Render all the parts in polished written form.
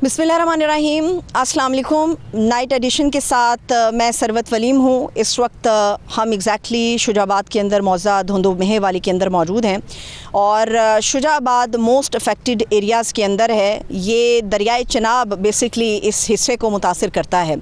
बिस्मिल्लाहिर्रहमानिर्रहीम, अस्सलाम वालेकुम। नाइट एडिशन के साथ मैं सरवत वलीम हूँ। इस वक्त हम एग्जैक्टली शुजाबाद के अंदर मौजा धुंदो मेहे वाली के अंदर मौजूद हैं और शुजाबाद मोस्ट अफेक्टेड एरियाज़ के अंदर है। ये दरियाए चनाब बेसिकली इस हिस्से को मुतासिर करता है।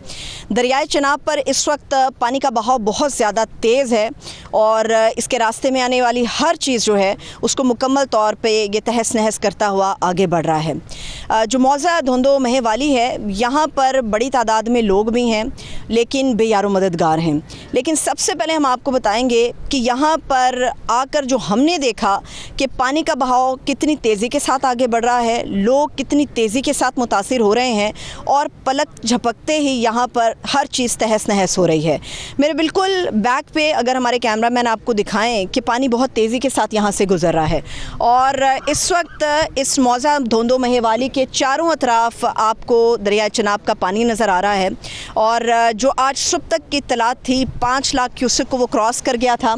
दरियाए चनाब पर इस वक्त पानी का बहाव बहुत ज़्यादा तेज़ है और इसके रास्ते में आने वाली हर चीज़ जो है उसको मुकम्मल तौर पे ये तहस नहस करता हुआ आगे बढ़ रहा है। जो मौजा धुंदो मेहे वाली है, यहाँ पर बड़ी तादाद में लोग भी हैं लेकिन बेयारो मददगार हैं। लेकिन सबसे पहले हम आपको बताएंगे कि यहाँ पर आकर जो हमने देखा कि पानी का बहाव कितनी तेज़ी के साथ आगे बढ़ रहा है, लोग कितनी तेज़ी के साथ मुतासिर हो रहे हैं और पलक झपकते ही यहाँ पर हर चीज़ तहस नहस हो रही है। मेरे बिल्कुल बैक पे अगर हमारे कैमरामैन आपको दिखाएं कि पानी बहुत तेज़ी के साथ यहाँ से गुज़र रहा है और इस वक्त इस मौजा धुंदो मेहे वाली के चारों अतराफ आपको दरिया चनाब का पानी नज़र आ रहा है और जो आज सुबह तक की इत्तलात थी 5 लाख क्यूसेक को वो क्रॉस कर गया था।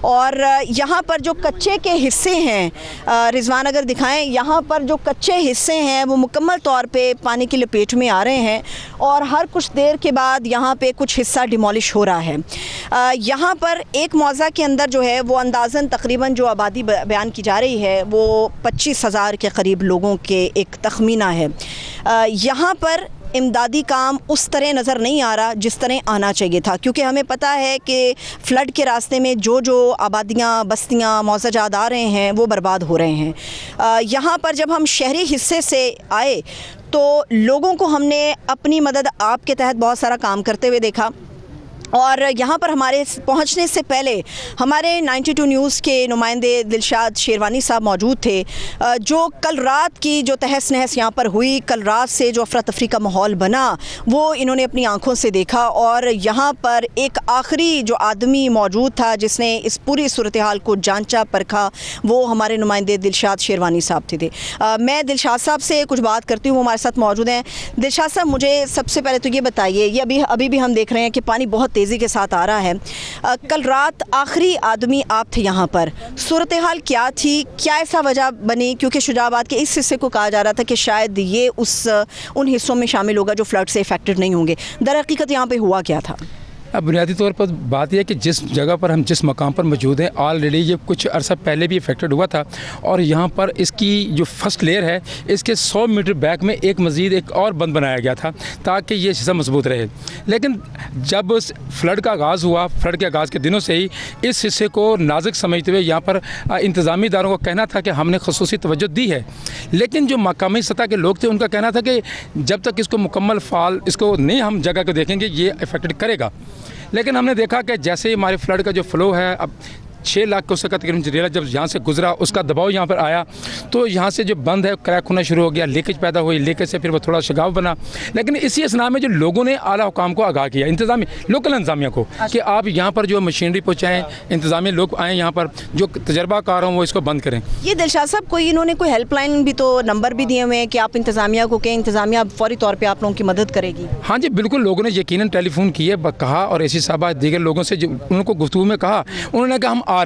और यहाँ पर जो कच्चे के हिस्से हैं, रिजवान अगर दिखाएं, यहाँ पर जो कच्चे हिस्से हैं वो मुकम्मल तौर पे पानी की लपेट में आ रहे हैं और हर कुछ देर के बाद यहाँ पे कुछ हिस्सा डिमोलिश हो रहा है। यहाँ पर एक मौज़ा के अंदर जो है वो अंदाज़न तकरीबन जो आबादी बयान की जा रही है वो 25,000 के करीब लोगों के एक तखमीना है। यहाँ पर इमदादी काम उस तरह नज़र नहीं आ रहा जिस तरह आना चाहिए था, क्योंकि हमें पता है कि फ़्लड के रास्ते में जो आबादियाँ, बस्तियाँ, मौज़ाजात आ रहे हैं वो बर्बाद हो रहे हैं। यहाँ पर जब हम शहरी हिस्से से आए तो लोगों को हमने अपनी मदद आप के तहत बहुत सारा काम करते हुए देखा और यहाँ पर हमारे पहुँचने से पहले हमारे 92 न्यूज़ के नुमाइंदे दिलशाद शेरवानी साहब मौजूद थे। जो कल रात की जो तहस नहस यहाँ पर हुई, कल रात से जो अफरा तफरी का माहौल बना वो इन्होंने अपनी आंखों से देखा और यहाँ पर एक आखिरी जो आदमी मौजूद था जिसने इस पूरी सूरत हाल को जांचा परखा, वो हमारे नुमाइंदे दिलशाद शेरवानी साहब थे। मैं दिलशाद साहब से कुछ बात करती हूँ, हमारे साथ मौजूद हैं। दिलशाद साहब, मुझे सबसे पहले तो ये बताइए, ये अभी भी हम देख रहे हैं कि पानी बहुत तेज़ी के साथ आ रहा है। कल रात आखिरी आदमी आप थे यहाँ पर, सूरत हाल क्या थी, क्या ऐसा वजह बनी, क्योंकि शुजाबाद के इस हिस्से को कहा जा रहा था कि शायद ये उन हिस्सों में शामिल होगा जो फ्लड से इफेक्टेड नहीं होंगे। दर हकीकत यहाँ पे हुआ क्या था? अब बुनियादी तौर पर बात यह है कि जिस जगह पर हम जिस मकाम पर मौजूद हैं ऑलरेडी ये कुछ अरसा पहले भी इफेक्टेड हुआ था और यहाँ पर इसकी जो फर्स्ट लेयर है इसके 100 मीटर बैक में एक और बंद बनाया गया था ताकि ये हिस्सा मजबूत रहे। लेकिन जब फ्लड का आगाज़ हुआ, फ्लड के आगाज़ के दिनों से ही इस हिस्से को नाजुक समझते हुए यहाँ पर इंतज़ामी इदारों का कहना था कि हमने खसूसी तवज्जो दी है, लेकिन जो मकामी सतह के लोग थे उनका कहना था कि जब तक इसको मुकम्मल फाल इसको नहीं हम जगह को देखेंगे ये इफेक्टेड करेगा। लेकिन हमने देखा कि जैसे हमारे फ्लड का जो फ्लो है, अब 6 लाख क्यूसेक का तकरीबन रेला जब यहाँ से गुजरा उसका दबाव यहाँ पर आया तो यहाँ से जो बंद है क्रैक होना शुरू हो गया, लीकेज पैदा हुई, लीकेज से फिर वो थोड़ा शगाव बना। लेकिन इसी असना में जो लोगों ने आला हुकाम को आगाह किया, इंतजामी लोकल इंतजामिया को, कि आप यहाँ पर जो मशीनरी पहुँचाएँ, इंतजामी लोग आएँ यहाँ पर जो तजर्बाकार हों वो इसको बंद करें। ये दिलशाद साहब, कोई इन्होंने कोई हेल्पलाइन भी तो नंबर भी दिए हुए हैं कि आप इंतजामिया को कहें, इंतजामिया फौरी तौर पर आप लोगों की मदद करेगी? हाँ जी बिल्कुल, लोगों ने यकीनन टेलीफोन किए, कहा और ऐसी साहबा दीगर लोगों से उनको गुफ्तगू में कहा, उन्होंने कहा हम आ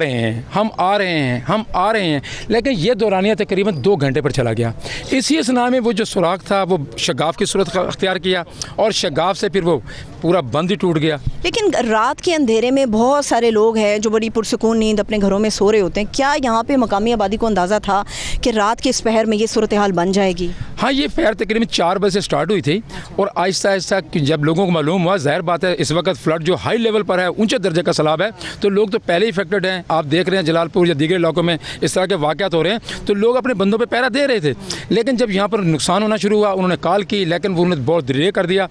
रहे हैं, लेकिन ये दौरानिया तकरीबन 2 घंटे पर चला गया। इसी असना में वो जो सुराख था वो शगाफ की सूरत अख्तियार किया और शगाफ से फिर वो पूरा बंद ही टूट गया। लेकिन रात के अंधेरे में बहुत सारे लोग हैं जो बड़ी पुरसुकून नींद अपने घरों में सो रहे होते हैं। क्या यहाँ पे मकामी आबादी को अंदाज़ा था कि रात के इस पहर में ये सूरत हाल बन जाएगी? हाँ, ये पहर तकरीबन 4 बजे से स्टार्ट हुई थी और आहिस्ता आहिस्ता जब लोगों को मालूम हुआ, जाहिर बात है इस वक्त फ्लड जो हाई लेवल पर है, ऊंचे दर्जे का सैलाब है, तो लोग तो पहले ही इफेक्टेड हैं। आप देख रहे हैं जलालपुर या दीगर इलाकों में इस तरह के वाक़यात हो रहे हैं, तो लोग अपने बंदों पर पहरा दे रहे थे। लेकिन जब यहाँ पर नुकसान होना शुरू हुआ उन्होंने कॉल की, लेकिन वो उन्होंने बहुत डिले कर दिया,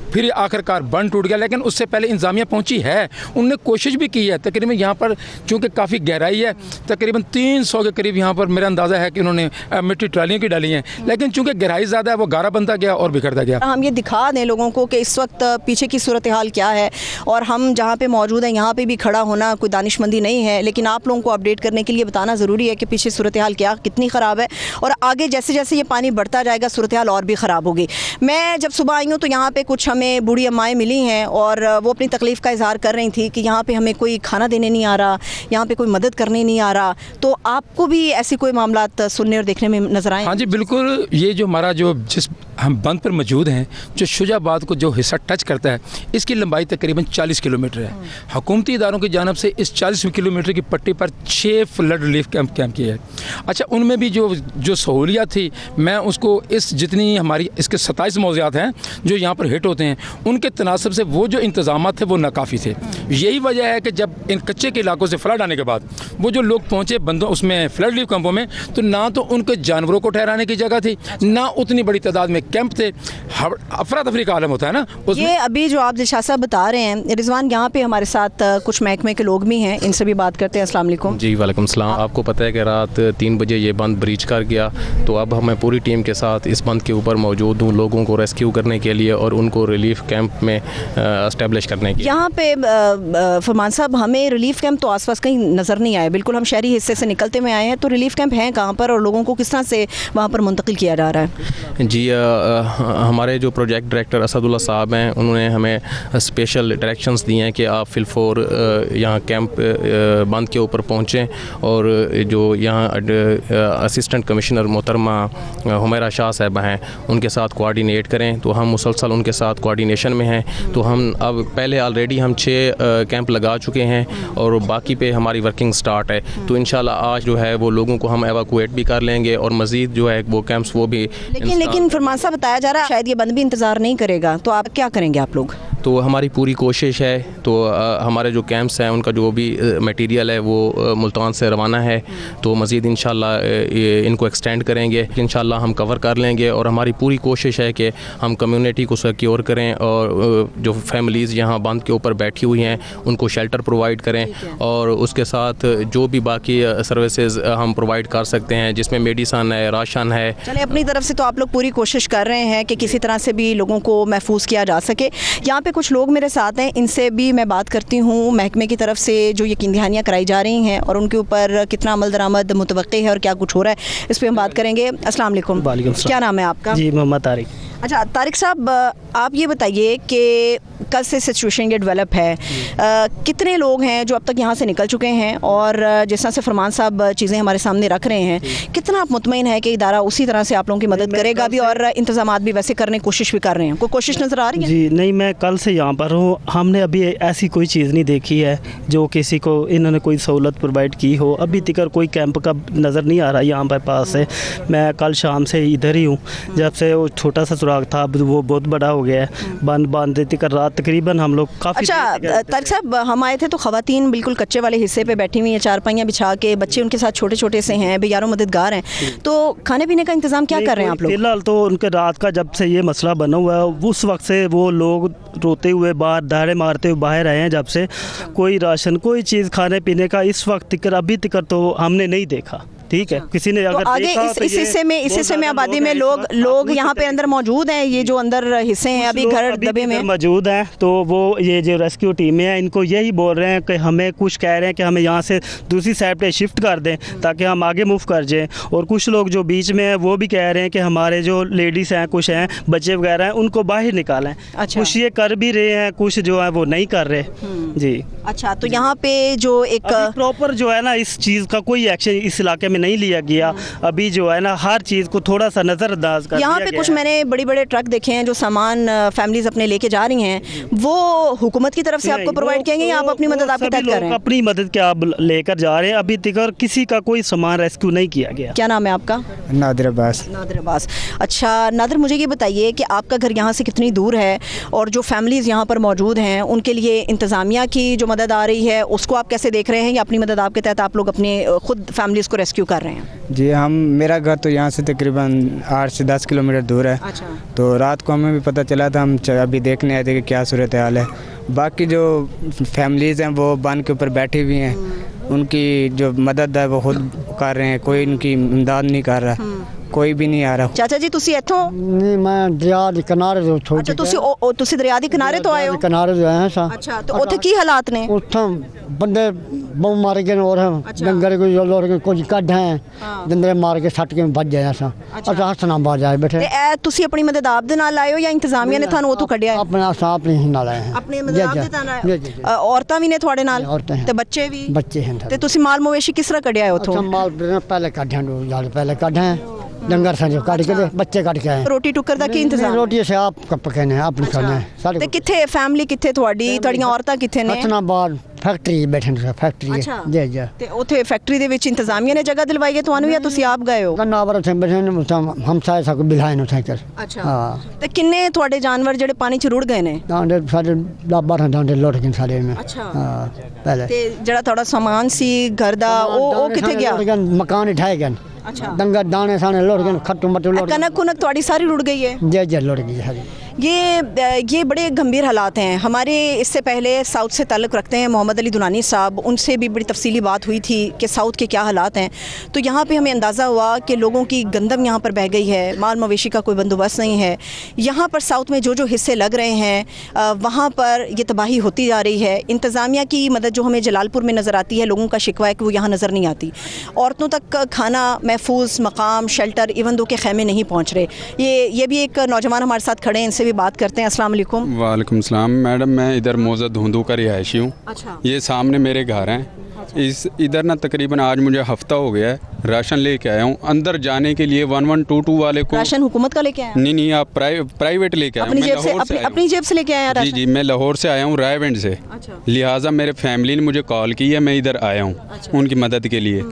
फिर आखिरकार बंद टूट गया। लेकिन उससे पहले इंतजामिया पहुंची है, उन्होंने कोशिश भी की है। तकरीबन यहाँ पर चूँकि काफ़ी गहराई है, तकरीबन 300 के करीब यहाँ पर मेरा अंदाज़ा है कि उन्होंने मिट्टी ट्रालियों की डाली हैं, लेकिन चूँकि गहराई ज़्यादा है वो गारा बनता गया और बिखरता गया। हम ये दिखा दें लोगों को कि इस वक्त पीछे की सूरत हाल क्या है और हम जहाँ पर मौजूद हैं यहाँ पर भी खड़ा होना कोई दानिशमंदी नहीं है, लेकिन आप लोगों को अपडेट करने के लिए बताना ज़रूरी है कि पीछे सूरत हाल कितनी ख़राब है और आगे जैसे जैसे ये पानी बढ़ता जाएगा सूरत हाल और भी ख़राब होगी। मैं जब सुबह आई हूँ तो यहाँ पर कुछ हम हमें बूढ़ी अम्माएँ मिली हैं और वो अपनी तकलीफ़ का इज़हार कर रही थी कि यहाँ पे हमें कोई खाना देने नहीं आ रहा, यहाँ पे कोई मदद करने नहीं आ रहा। तो आपको भी ऐसी कोई मामलात सुनने और देखने में नज़र आए? हाँ जी बिल्कुल, ये जो हमारा जो जिस हम बंद पर मौजूद हैं, जो शुजाबाद को जो हिस्सा टच करता है, इसकी लंबाई तकरीबन 40 किलोमीटर है। हुकूमती इदारों की जानब से इस 40 किलोमीटर की पट्टी पर 6 फ्लड रिलीफ कैंप किए हैं। अच्छा, उनमें भी जो सहूलियत थी, मैं उसको इस जितनी हमारी इसके 27 मौज़ियात हैं जो यहाँ पर हिट होते हैं, उनके तनासब से वो जो इंतज़ाम थे वो नाकाफ़ी थे। यही वजह है कि जब इन कच्चे के इलाकों से फ्लड आने के बाद वो जो लोग पहुँचे बंदों उसमें फ्लड रिलीफ कैंपों में, तो ना तो उनके जानवरों को ठहराने की जगह थी, ना उतनी बड़ी तादाद में कैंप थे। अफरा तफरी का आलम होता है ना। ये अभी जो आप दिलशाद साहब बता रहे हैं रिजवान, यहाँ पे हमारे साथ कुछ महकमे के लोग भी हैं, इनसे भी बात करते हैं। अस्सलाम वालेकुम। जी वालेकुम सलाम। आपको पता है कि रात 3 बजे ये बंद ब्रीच कर गया, तो अब हमें पूरी टीम के साथ इस बंद के ऊपर मौजूद हूँ, लोगों को रेस्क्यू करने के लिए और उनको रिलीफ कैंप में एस्टेब्लिश करने के लिए। यहाँ पे फरमान साहब, हमें रिलीफ कैंप तो आसपास कहीं नज़र नहीं आए, बिल्कुल हम शहरी हिस्से से निकलते हुए आए हैं, तो रिलीफ कैंप हैं कहाँ पर और लोगों को किस तरह से वहाँ पर मुंतकिल किया जा रहा है? जी हमारे जो प्रोजेक्ट डायरेक्टर असदुल्ला साहब हैं, उन्होंने हमें स्पेशल डायरेक्शंस दिए हैं कि आप फिलफोर यहाँ कैंप बंद के ऊपर पहुँचें और जो यहाँ असिस्टेंट कमिश्नर मोहतरमा हुमैरा शाह साहब हैं उनके साथ कोऑर्डिनेट करें। तो हम मुसलसल उनके साथ कोऑर्डिनेशन में हैं। तो हम अब पहले ऑलरेडी हम 6 कैंप लगा चुके हैं और बाकी पे हमारी वर्किंग स्टार्ट है। तो इंशाल्लाह आज जो है वो लोगों को हम एवाकुएट भी कर लेंगे और मज़ीद जो है वो कैंप्स वो भी। लेकिन फरमान साहब, बताया जा रहा है शायद ये बंद भी इंतज़ार नहीं करेगा, तो आप क्या करेंगे आप लोग? तो हमारी पूरी कोशिश है, तो हमारे जो कैंप्स हैं उनका जो भी मटेरियल है वो मुल्तान से रवाना है, तो मज़ीद इंशाल्लाह इनको एक्सटेंड करेंगे, इंशाल्लाह हम कवर कर लेंगे। और हमारी पूरी कोशिश है कि हम कम्युनिटी को सिक्योर करें और जो फैमिलीज़ यहाँ बंद के ऊपर बैठी हुई हैं उनको शेल्टर प्रोवाइड करें और उसके साथ जो भी बाकी सर्विसेज हम प्रोवाइड कर सकते हैं, जिसमें मेडिसन है, राशन है। चले, अपनी तरफ से तो आप लोग पूरी कोशिश कर रहे हैं कि किसी तरह से भी लोगों को महफूज किया जा सके। यहाँ पे कुछ लोग मेरे साथ हैं, इनसे भी मैं बात करती हूँ। महकमे की तरफ से जो यकीन दहानियाँ कराई जा रही हैं और उनके ऊपर कितना अमल दरामद मुतवक्की है और क्या कुछ हो रहा है, इस पर हम बात करेंगे। अस्सलाम वालेकुम। क्या नाम है आपका? जी मोहम्मद तारिक। अच्छा तारिक साहब, आप ये बताइए कि कल से सिचुएशन ये डेवलप है, कितने लोग हैं जो अब तक यहाँ से निकल चुके हैं और जिस तरह से फरमान साहब चीज़ें हमारे सामने रख रहे हैं, कितना आप मुतमईन है कि इदारा उसी तरह से आप लोगों की मदद करेगा भी और इंतजामात भी वैसे करने की कोशिश भी कर रहे हैं? कोई कोशिश नज़र आ रही है? जी नहीं, मैं कल से यहाँ पर हूँ। हमने अभी ऐसी कोई चीज़ नहीं देखी है जो किसी को इन्होंने कोई सहूलत प्रोवाइड की हो। अभी तक कोई कैंप का नज़र नहीं आ रहा यहाँ पर पास है। मैं कल शाम से इधर ही हूँ, जब से वो छोटा सा सुराग था अब वो बहुत बड़ा हो गया है। बांध तक रात तकरीबन हम लोग काफ़ी। अच्छा तारिक साहब, हम आए थे तो ख़वातीन बिल्कुल कच्चे वाले हिस्से पे बैठी हुई हैं, चारपाइयाँ बिछा के, बच्चे उनके साथ छोटे छोटे से हैं, बेयारों मददगार हैं, तो खाने पीने का इंतज़ाम क्या कर रहे हैं आप लोग? फिलहाल तो उनके रात का जब से ये मसला बना हुआ है उस वक्त से वो लोग रोते हुए बाहर दहाड़े मारते हुए बाहर आए हैं। जब से कोई राशन कोई चीज़ खाने पीने का इस वक्त तक अभी तक तो हमने नहीं देखा। ठीक है, किसी ने अगर तो आगे इस हिस्से में आबादी में लोग यहाँ पे अंदर मौजूद हैं, ये जो अंदर हिस्से हैं अभी घर दबे में मौजूद हैं, तो वो ये जो रेस्क्यू टीमें हैं इनको यही बोल रहे हैं कि हमें कुछ कह रहे हैं कि हमें यहाँ से दूसरी साइड पे शिफ्ट कर दें ताकि हम आगे मूव कर जाएं। और कुछ लोग जो बीच में हैं वो भी कह रहे हैं कि हमारे जो लेडीज़ हैं, कुछ हैं, बच्चे वगैरह हैं, उनको बाहर निकालें। अच्छा। कुछ ये कर भी रहे हैं, कुछ जो है वो नहीं कर रहे। जी अच्छा, तो यहाँ पे जो एक प्रॉपर जो है ना इस चीज़ का कोई एक्शन इस इलाके में नहीं लिया गया। अभी जो है ना हर चीज़ को थोड़ा सा नज़रअंदाज कर यहाँ पे कुछ मैंने बड़े बड़े ट्रक देखे हैं जो सामान फैमिलीज अपने लेके जा रही हैं, वो हुकूमत की तरफ से आपको प्रोवाइड करेंगे या आप अपनी मदद आपके तहत कर रहे हैं? अपनी मदद के आप लेकर जा रहे हैं। अभी तक किसी का कोई सामान रेस्क्यू नहीं किया गया। क्या नाम है आपका? नादिर अब्बास। नादिर अब्बास। अच्छा नादिर, मुझे ये बताइए कि आपका घर यहाँ से कितनी दूर है और जो फैमिलीज़ यहाँ पर मौजूद हैं उनके लिए इंतज़ामिया की जो मदद आ रही है उसको आप कैसे देख रहे हैं, या अपनी मदद आपके तहत आप लोग अपने खुद फैमिलीज़ को रेस्क्यू कर रहे हैं? जी मेरा घर तो यहाँ से तकरीबन 8 से 10 किलोमीटर दूर है। अच्छा। तो रात को हमें भी पता चला था, हम अभी देखने आए थे कि क्या सूरत हाल है। बाकी जो फैमिलीज़ हैं वो बांध के ऊपर बैठी हुई हैं, उनकी जो मदद है वो खुद कर रहे हैं, कोई उनकी इमदाद नहीं कर रहा। कोई भी नहीं आ रहा। ਚਾਚਾ ਜੀ ਤੁਸੀਂ ਇੱਥੋਂ? नहीं मैं दरिया के किनारे तो छोड़ ਅੱਛਾ ਤੁਸੀਂ ਦਰਿਆ ਦੇ ਕਿਨਾਰੇ ਤੋਂ ਆਏ ਹੋ? किनारे जो आए सा ਅੱਛਾ ਤੇ ਉੱਥੇ ਕੀ ਹਾਲਾਤ ਨੇ? उत्थों बंदे बहु मारे गए और डंगर कोई लोर के कुछ कढ़ हैं डंगर मार के सट के बच गए सा अच्छा हसना बाज आए बैठे। ਤੇ ਇਹ ਤੁਸੀਂ ਆਪਣੀ ਮਦਦ ਆਪ ਦੇ ਨਾਲ ਆਏ ਹੋ ਜਾਂ ਇੰਤਜ਼ਾਮੀਆ ਨੇ ਤੁਹਾਨੂੰ ਉੱਥੋਂ ਕੱਢਿਆ ਹੈ? अपने आप नहीं नाल आए हैं ਆਪਣੀ ਮਦਦ ਆਪ ਦੇ ਨਾਲ ਆਏ ਹੋ? ਔਰਤਾਂ ਵੀ ਨੇ ਤੁਹਾਡੇ ਨਾਲ ਤੇ ਬੱਚੇ ਵੀ? बच्चे हैं ਤੇ ਤੁਸੀਂ ਮਾਲ ਮਵੇਸ਼ੀ ਕਿਸ ਤਰ੍ਹਾਂ ਕੱਢਿਆ ਹੈ ਉੱਥੋਂ? अच्छा माल पहले कढ़ हैं पहले कढ़ हैं डंगर से जो काट के बच्चे काट के आए। ਰੋਟੀ ਟੁੱਕਰ ਦਾ ਕੀ ਇੰਤਜ਼ਾਮ? रोटी से आप पकाने हैं अपनी खाने हैं सारे। ਤੇ ਕਿੱਥੇ ਫੈਮਿਲੀ ਕਿੱਥੇ ਤੁਹਾਡੀ ਤੁਹਾਡੀਆਂ ਔਰਤਾਂ ਕਿੱਥੇ ਨੇ? हसनाबाद फैक्ट्री बैठे हैं फैक्ट्री अच्छा। जी जी ਤੇ ਉੱਥੇ ਫੈਕਟਰੀ ਦੇ ਵਿੱਚ ਇੰਤਜ਼ਾਮੀਆ ਨੇ ਜਗ੍ਹਾ ਦਿਲਵਾਈ ਹੈ ਤੁਹਾਨੂੰ ਜਾਂ ਤੁਸੀਂ ਆਪ ਗਏ ਹੋ? नाबर थे बैठे हम सारे सब बिलाए उठा कर। ਅੱਛਾ हाँ ਤੇ ਕਿੰਨੇ ਤੁਹਾਡੇ ਜਾਨਵਰ ਜਿਹੜੇ ਪਾਣੀ 'ਚ ਰੁੜ ਗਏ ਨੇ? डांडे सारे 12 डांडे लौट गए सारे में। अच्छा। हाँ पहले ਤੇ ਜਿਹੜਾ ਤੁਹਾਡਾ ਸਮਾਨ ਸੀ ਘਰ ਦਾ ਉਹ ਕਿੱਥੇ ਗਿਆ? मकान ढाए गए। अच्छा डंगर दाने साने लौट गए खट्टू मट्टू लौट कनक कुनक ਤੁਹਾਡੀ ਸਾਰੀ रुड़ गई है? जी जी लौट गई सारी। ये बड़े गंभीर हालात हैं। हमारे इससे पहले साउथ से ताल्लुक़ रखते हैं मोहम्मद अली दुनानी साहब, उनसे भी बड़ी तफसीली बात हुई थी कि साउथ के क्या हालात हैं। तो यहाँ पे हमें अंदाज़ा हुआ कि लोगों की गंदम यहाँ पर बह गई है, माल मवेशी का कोई बंदोबस्त नहीं है। यहाँ पर साउथ में जो जो हिस्से लग रहे हैं वहाँ पर ये तबाही होती जा रही है। इंतज़ामिया की मदद जो हमें जलालपुर में नज़र आती है, लोगों का शिकवा है कि वो यहाँ नज़र नहीं आती। औरतों तक खाना महफूज मकाम शेल्टर इवन दो के खैमे नहीं पहुँच रहे। ये भी एक नौजवान हमारे साथ खड़े हैं, इनसे भी बात करते हैं। अस्सलाम वालेकुम। वालेकुम सलाम मैडम, मैं इधर मौजा धुंधू का रिहायशी हूँ। अच्छा। ये सामने मेरे घर हैं। इस इधर ना तकरीबन आज मुझे हफ्ता हो गया है, राशन लेके आया हूँ। अंदर जाने के लिए 1122 वाले को राशन हुकूमत का लेके आया? नहीं आप प्राइवेट लेके आया हूँ। अपनी जेब से लेके आया राशन? जी मैं लाहौर से आया हूँ, रायविंड से। अच्छा। लिहाजा मेरे फैमिली ने मुझे कॉल की है, मैं इधर आया हूँ। अच्छा। उनकी मदद के लिए।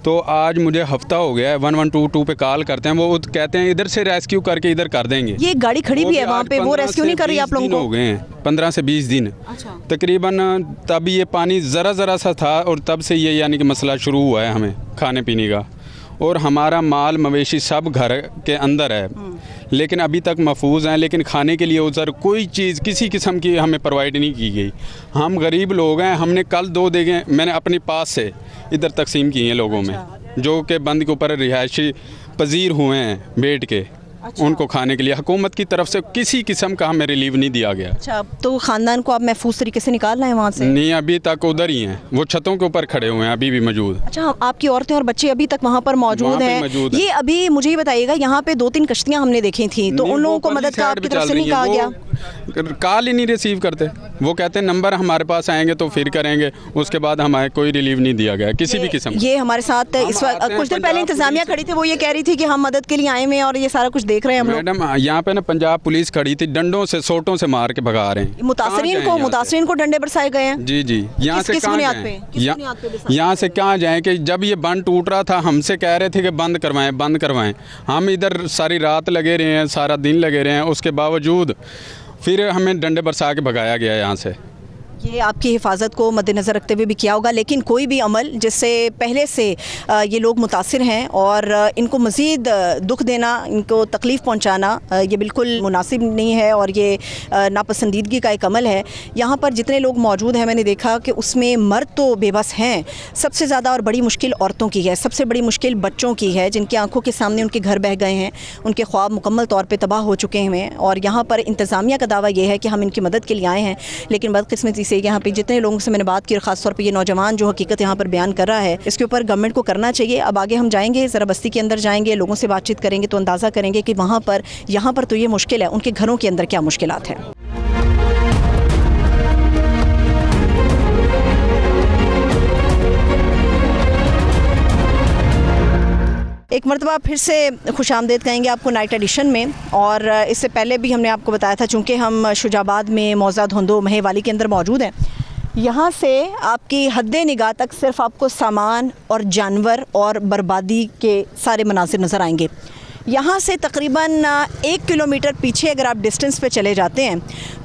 तो आज मुझे हफ्ता हो गया है, 1122 पे कॉल करते हैं, वो कहते हैं इधर से रेस्क्यू करके इधर कर देंगे। ये गाड़ी खड़ी भी है वहाँ पे, वो रेस्क्यू नहीं कर रही आप लोगों को? हो गए हैं 15 से 20 दिन। अच्छा। तकरीबन तब ये पानी ज़रा सा था और तब से ये यानी कि मसला शुरू हुआ है हमें खाने पीने का। और हमारा माल मवेशी सब घर के अंदर है, लेकिन अभी तक महफूज हैं। लेकिन खाने के लिए उधर कोई चीज़ किसी किस्म की हमें प्रोवाइड नहीं की गई। हम गरीब लोग हैं, हमने कल 2 देगे मैंने अपने पास से इधर तकसीम किए हैं लोगों में, जो कि बंद के ऊपर रिहायशी पजीर हुए हैं बैठ के। अच्छा। उनको खाने के लिए हुकूमत की तरफ से किसी किस्म का हमें रिलीफ नहीं दिया गया। अच्छा, तो ख़ानदान को आप महफूज तरीके से निकाल रहे हैं वहाँ से? नहीं, अभी तक उधर ही हैं, वो छतों के ऊपर खड़े हुए हैं अभी भी मौजूद। अच्छा, आपकी औरतें और बच्चे अभी तक वहाँ पर मौजूद हैं? ये अभी मुझे ही बताइएगा, यहाँ पे 2-3 कश्तियाँ हमने देखी थी, तो उन लोगों को मदद का आपकी तरफ से नहीं कहा गया? कॉल ही नहीं रिसीव करते। वो कहते हैं नंबर हमारे पास आएंगे तो फिर करेंगे, उसके बाद हमारे कोई रिलीफ नहीं दिया गया किसी भी किस्म। ये हमारे साथ इस वक्त कुछ दिन पहले इंतजामिया खड़ी थी, वो ये कह रही थी कि हम मदद के लिए आए हुए हैं और ये सारा कुछ देख रहे हैं हम लोग। मैडम यहाँ पे ना पंजाब पुलिस खड़ी थी, डंडों से सोटों से मार के भगा रहे हैं। मुतासरीन को डंडे बरसाए गए हैं? जी यहाँ से यहाँ से कहाँ जाए कि जब ये बंद टूट रहा था हमसे कह रहे थे कि बंद करवाएं। हम इधर सारी रात लगे रहे हैं, सारा दिन लगे रहे हैं, उसके बावजूद फिर हमें डंडे बरसा के भगाया गया यहाँ से। ये आपकी हिफाजत को मद्देनज़र रखते हुए भी किया होगा, लेकिन कोई भी अमल जिससे पहले से ये लोग मुतासिर हैं और इनको मज़ीद दुख देना, इनको तकलीफ़ पहुंचाना ये बिल्कुल मुनासिब नहीं है और ये नापसंदीदगी का एक अमल है। यहाँ पर जितने लोग मौजूद हैं मैंने देखा कि उसमें मर्द तो बेबस हैं, सबसे ज़्यादा और बड़ी मुश्किल औरतों की है, सबसे बड़ी मुश्किल बच्चों की है, जिनकी आंखों के सामने उनके घर बह गए हैं, उनके ख्वाब मुकम्मल तौर पर तबाह हो चुके हैं। और यहाँ पर इंतज़ामिया का दावा ये है कि हम इनकी मदद के लिए आए हैं, लेकिन बदकिस्मती से यहाँ पे जितने लोगों से मैंने बात की और ख़ास तौर पे ये नौजवान जो हकीकत यहाँ पर बयान कर रहा है, इसके ऊपर गवर्नमेंट को करना चाहिए। अब आगे हम जाएंगे, ज़रा बस्ती के अंदर जाएंगे, लोगों से बातचीत करेंगे तो अंदाज़ा करेंगे कि वहाँ पर यहाँ पर तो ये मुश्किल है, उनके घरों के अंदर क्या मुश्किलात हैं। एक मरतबा फिर से खुशामदीद कहेंगे आपको नाइट एडिशन में। और इससे पहले भी हमने आपको बताया था, चूँकि हम शुजाबाद में मौजा धुंधो महेवाली के अंदर मौजूद हैं, यहाँ से आपकी हद्दे निगाह तक सिर्फ आपको सामान और जानवर और बर्बादी के सारे मनासिर नज़र आएंगे। यहाँ से तकरीबन 1 किलोमीटर पीछे अगर आप डिस्टेंस पे चले जाते हैं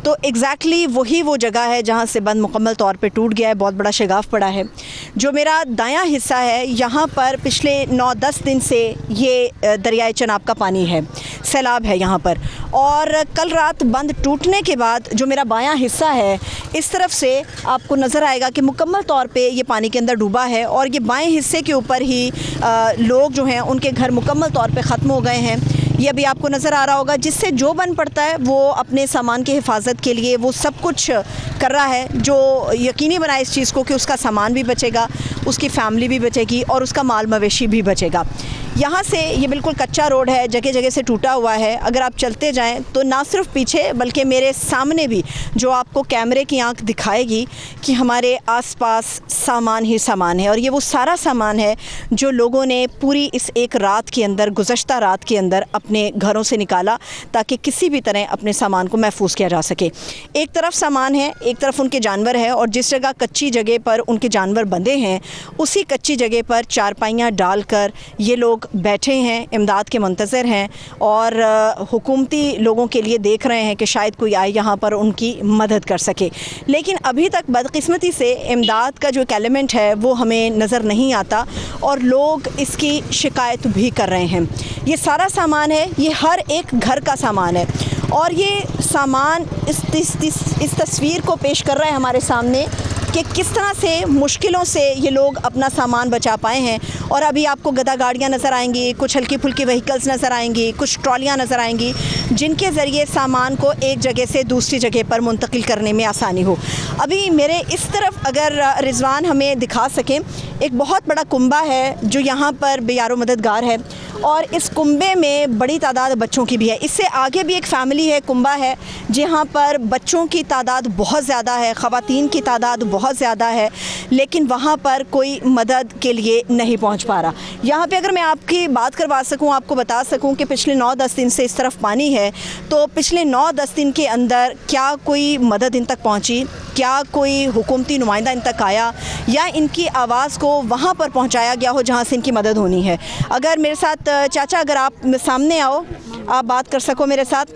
तो एग्जैक्टली वही वो जगह है जहाँ से बंद मुकम्मल तौर पे टूट गया है, बहुत बड़ा शगाफ पड़ा है। जो मेरा दायां हिस्सा है, यहाँ पर पिछले 9-10 दिन से ये दरियाए चनाब का पानी है, सैलाब है यहाँ पर। और कल रात बंद टूटने के बाद जो मेरा बायां हिस्सा है, इस तरफ से आपको नज़र आएगा कि मुकम्मल तौर पे ये पानी के अंदर डूबा है और ये बाएं हिस्से के ऊपर ही लोग जो हैं उनके घर मुकम्मल तौर पे ख़त्म हो गए हैं। ये अभी आपको नज़र आ रहा होगा, जिससे जो बन पड़ता है वो अपने सामान की हिफाजत के लिए वो सब कुछ कर रहा है, जो यकीनी बनाए इस चीज़ को कि उसका सामान भी बचेगा, उसकी फैमिली भी बचेगी और उसका माल मवेशी भी बचेगा। यहाँ से ये बिल्कुल कच्चा रोड है, जगह जगह से टूटा हुआ है। अगर आप चलते जाएं तो ना सिर्फ पीछे बल्कि मेरे सामने भी जो आपको कैमरे की आंख दिखाएगी कि हमारे आसपास सामान ही सामान है। और ये वो सारा सामान है जो लोगों ने पूरी इस एक रात के अंदर, गुज़श्ता रात के अंदर अपने घरों से निकाला ताकि किसी भी तरह अपने सामान को महफूज किया जा सके। एक तरफ सामान है, एक तरफ उनके जानवर है, और जिस जगह कच्ची जगह पर उनके जानवर बंधे हैं उसी कच्ची जगह पर चारपाइयाँ डालकर ये लोग बैठे हैं, इमदाद के मुंतज़र हैं और हुकूमती लोगों के लिए देख रहे हैं कि शायद कोई आए यहाँ पर उनकी मदद कर सके। लेकिन अभी तक बदकिस्मती से इमदाद का जो एक एलिमेंट है वो हमें नज़र नहीं आता और लोग इसकी शिकायत भी कर रहे हैं। ये सारा सामान है, ये हर एक घर का सामान है और ये सामान इस तस्वीर को पेश कर रहा है हमारे सामने कि किस तरह से मुश्किलों से ये लोग अपना सामान बचा पाए हैं। और अभी आपको गदा गाड़ियाँ नज़र आएंगी, कुछ हल्की फुल्की व्हीकल्स नज़र आएंगी, कुछ ट्रॉलियाँ नज़र आएंगी जिनके ज़रिए सामान को एक जगह से दूसरी जगह पर मुंतकिल करने में आसानी हो। अभी मेरे इस तरफ अगर रिजवान हमें दिखा सकें, एक बहुत बड़ा कुंबा है जो यहाँ पर बेयारो मददगार है और इस कुंबे में बड़ी तादाद बच्चों की भी है। इससे आगे भी एक फ़ैमिली है, कुंबा है, जहाँ पर बच्चों की तादाद बहुत ज़्यादा है, ख़वातीन की तादाद बहुत ज़्यादा है, लेकिन वहाँ पर कोई मदद के लिए नहीं पहुँच पा रहा। यहाँ पे अगर मैं आपकी बात करवा सकूँ, आपको बता सकूँ कि पिछले 9-10 दिन से इस तरफ पानी है, तो पिछले 9-10 दिन के अंदर क्या कोई मदद इन तक पहुँची, क्या कोई हुकूमती नुमाइंदा इन तक आया या इनकी आवाज़ को वहाँ पर पहुँचाया गया हो जहाँ से इनकी मदद होनी है। अगर मेरे साथ चाचा, अगर आप सामने आओ, आप बात कर सको मेरे साथ।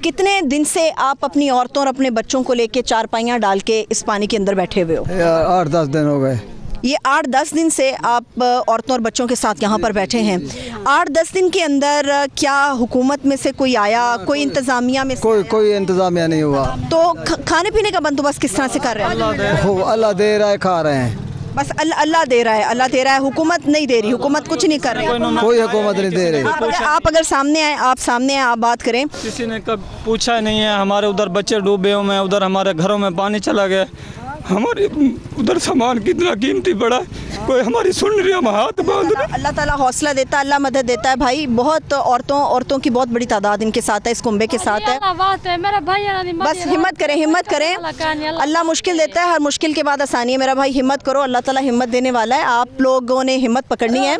कितने दिन से आप अपनी औरतों और अपने बच्चों को लेके चारपाइयाँ डाल के इस पानी के अंदर बैठे हुए हो? 8-10 दिन हो गए। ये 8-10 दिन से आप औरतों और बच्चों के साथ यहाँ पर बैठे हैं। 8-10 दिन के अंदर क्या हुकूमत में से कोई आया, कोई इंतज़ामिया में से? कोई इंतज़ामिया नहीं हुआ। तो खाने पीने का बंदोबस्त किस तरह से कर रहे हैं? अल्लाह दे रहा है, खा रहे हैं। बस अल्लाह दे रहा है, अल्लाह दे रहा है, हुकूमत नहीं दे रही, हुकूमत कुछ नहीं कर रही, कोई हुकूमत नहीं दे रही। आप अगर सामने आए, आप सामने आए, आप बात करें। किसी ने कब पूछा नहीं है। हमारे उधर बच्चे डूबे हुए हैं, उधर हमारे घरों में पानी चला गया, हमारे उधर सामान कितना कीमती पड़ा, कोई हमारी सुन रही, हम हाथ बांध रहे। अल्लाह ताला हौसला देता है, अल्लाह मदद देता है भाई। बहुत औरतों की बहुत बड़ी तादाद इनके साथ है, इस कुंबे के साथ है। बस हिम्मत करें, हिम्मत करें, अल्लाह मुश्किल देता है, हर मुश्किल के बाद आसानी है। मेरा भाई हिम्मत करो, अल्लाह ताला हिम्मत देने वाला है, आप लोगों ने हिम्मत पकड़नी है।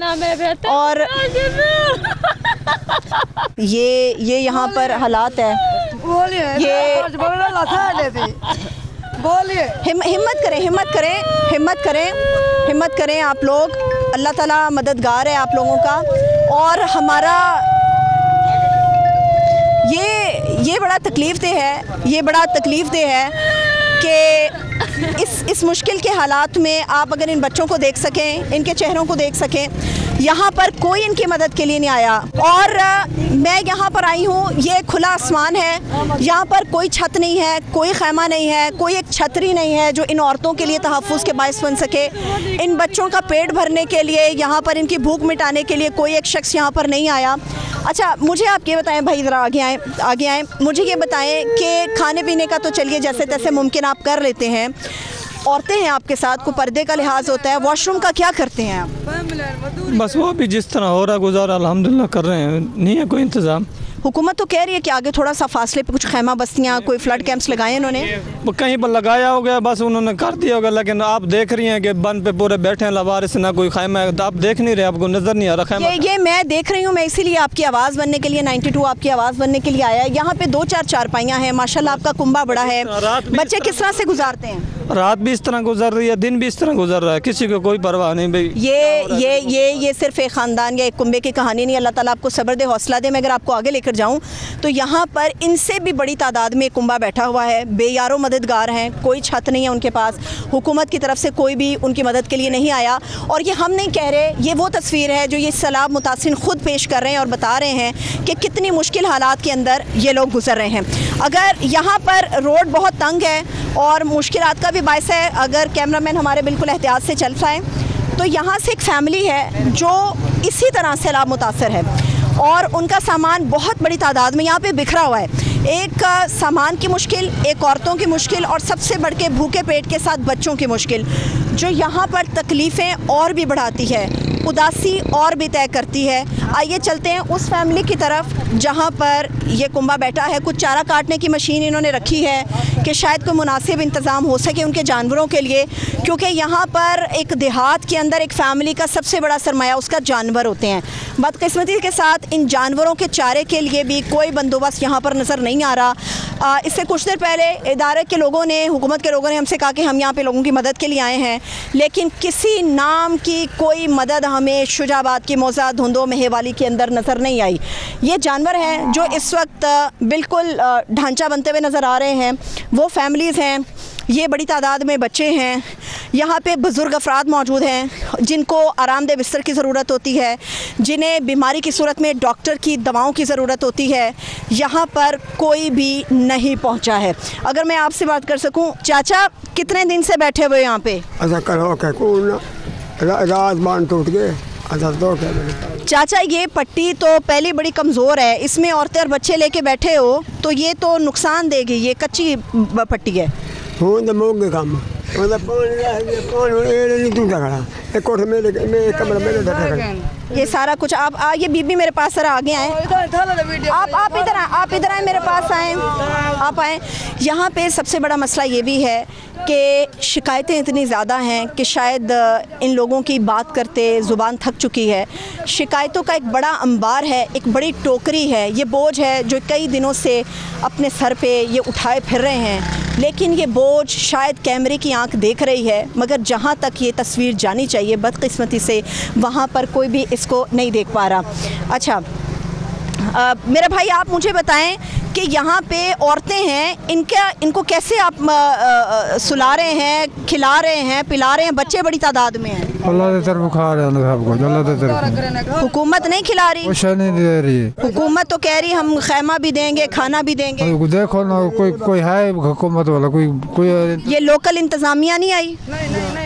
और ये यहाँ पर हालात है, हिम्मत करें, हिम्मत करें, हिम्मत करें, हिम्मत करें आप लोग। अल्लाह ताला मददगार है आप लोगों का। और हमारा ये बड़ा तकलीफ़ दे है, ये बड़ा तकलीफ़ दे है कि इस मुश्किल के हालात में आप अगर इन बच्चों को देख सकें, इनके चेहरों को देख सकें, यहाँ पर कोई इनकी मदद के लिए नहीं आया। और मैं यहाँ पर आई हूँ, ये खुला आसमान है, यहाँ पर कोई छत नहीं है, कोई खैमा नहीं है, कोई एक छतरी नहीं है जो इन औरतों के लिए तहफ़्फ़ुज़ के बायस बन सके। इन बच्चों का पेट भरने के लिए, यहाँ पर इनकी भूख मिटाने के लिए कोई एक शख्स यहाँ पर नहीं आया। अच्छा, मुझे आप ये बताएं भाई, ज़रा आगे आएँ, मुझे ये बताएं कि खाने पीने का तो चलिए जैसे तैसे मुमकिन आप कर लेते हैं, औरतें हैं आपके साथ, को पर्दे का लिहाज होता है, वॉशरूम का क्या करते हैं आप? बस वो भी जिस तरह हो रहा गुजारा अल्हम्दुलिल्लाह कर रहे हैं, नहीं है कोई इंतज़ाम। हुकूमत तो कह रही है कि आगे थोड़ा सा फासले पे कुछ खैमा बस्तियाँ, कोई फ्लड कैंप्स लगाए इन्होंने, वो कहीं पर लगाया हो गया, बस उन्होंने कर दिया होगा। लेकिन आप देख रही हैं कि बंद पे पूरे बैठे हैं लवारिस, ना कोई खैमा है, तो आप देख नहीं रहे, आपको नज़र नहीं आ रहा खैमा। ये मैं देख रही हूँ, मैं इसीलिए आपकी आवाज़ बनने के लिए 92 आपकी आवाज़ बनने के लिए आया है। यहाँ पे 2-4 चारपाइयाँ हैं, माशाल्लाह आपका कुंबा बड़ा है, बच्चे किस तरह से गुजारते हैं? रात भी इस तरह गुजर रही है, दिन भी इस तरह गुजर रहा है, किसी को कोई परवाह नहीं भाई। ये सिर्फ एक ख़ानदान या एक कुंबे की कहानी नहीं। अल्लाह ताला आपको सब्र दे, हौसला दे। मैं अगर आपको आगे लेकर जाऊँ तो यहाँ पर इनसे भी बड़ी तादाद में कुंबा बैठा हुआ है, बेयारो मददगार हैं, कोई छत नहीं है उनके पास, हुकूमत की तरफ से कोई भी उनकी मदद के लिए नहीं आया। और ये हम नहीं कह रहे, ये वो तस्वीर है जो ये सैलाब मुतासिर खुद पेश कर रहे हैं और बता रहे हैं कि कितनी मुश्किल हालात के अंदर ये लोग गुजर रहे हैं। अगर यहाँ पर रोड बहुत तंग है और मुश्किलात का भी बायस है, अगर कैमरामैन हमारे बिल्कुल एहतियात से चल पाएँ तो यहाँ से एक फ़ैमिली है जो इसी तरह सैलाब मुतासर है और उनका सामान बहुत बड़ी तादाद में यहाँ पे बिखरा हुआ है। एक सामान की मुश्किल, एक औरतों की मुश्किल और सबसे बढ़ के भूखे पेट के साथ बच्चों की मुश्किल, जो यहाँ पर तकलीफ़ें और भी बढ़ाती है, उदासी और भी तय करती है। आइए चलते हैं उस फैमिली की तरफ जहाँ पर ये कुंबा बैठा है। कुछ चारा काटने की मशीन इन्होंने रखी है कि शायद कोई मुनासिब इंतज़ाम हो सके उनके जानवरों के लिए, क्योंकि यहाँ पर एक देहात के अंदर एक फ़ैमिली का सबसे बड़ा सरमाया उसका जानवर होते हैं। बदकिस्मती के साथ इन जानवरों के चारे के लिए भी कोई बंदोबस्त यहाँ पर नज़र नहीं आ रहा। इससे कुछ देर पहले इदारे के लोगों ने, हुकूमत के लोगों ने हमसे कहा कि हम यहाँ पे लोगों की मदद के लिए आए हैं, लेकिन किसी नाम की कोई मदद हमें शुजाबाद की मौजा धुंदो मेहवाली के अंदर नज़र नहीं आई। ये जानवर हैं जो इस वक्त बिल्कुल ढांचा बनते हुए नज़र आ रहे हैं, वो फैमिलीज़ हैं, ये बड़ी तादाद में बच्चे हैं, यहाँ पे बुज़ुर्ग अफराद मौजूद हैं जिनको आरामदेह बिस्तर की ज़रूरत होती है, जिन्हें बीमारी की सूरत में डॉक्टर की दवाओं की ज़रूरत होती है। यहाँ पर कोई भी नहीं पहुँचा है। अगर मैं आपसे बात कर सकूँ, चाचा कितने दिन से बैठे हुए यहाँ पे? रात बांध टूट गए। चाचा ये पट्टी तो पहले बड़ी कमज़ोर है, इसमें औरतें और बच्चे लेके बैठे हो तो ये तो नुकसान देगी, ये कच्ची पट्टी है। काम ये सारा कुछ आप ये बीबी मेरे पास सर आगे आए, आप इधर आए, मेरे पास आए, आप आए। यहाँ पे सबसे बड़ा मसला ये भी है कि शिकायतें इतनी ज़्यादा हैं कि शायद इन लोगों की बात करते ज़ुबान थक चुकी है। शिकायतों का एक बड़ा अंबार है, एक बड़ी टोकरी है, ये बोझ है जो कई दिनों से अपने सर पे ये उठाए फिर रहे हैं। लेकिन ये बोझ शायद कैमरे की आंख देख रही है, मगर जहाँ तक ये तस्वीर जानी चाहिए बदकिस्मती से वहाँ पर कोई भी इसको नहीं देख पा रहा। अच्छा मेरे भाई, आप मुझे बताएं कि यहाँ पे औरतें हैं, इनको कैसे आप सुला रहे हैं, खिला रहे हैं, पिला रहे हैं? बच्चे बड़ी तादाद में हैं। अल्लाह की तरफ खा रहे हैं सबको, अल्लाह की तरफ। हुकूमत नहीं खिला रही, कुछ नहीं दे रही। हुकूमत तो कह रही हम खैमा भी देंगे, खाना भी देंगे। देखो ना, कोई है हुकूमत वाला, कोई ये लोकल इंतजामिया नहीं आई,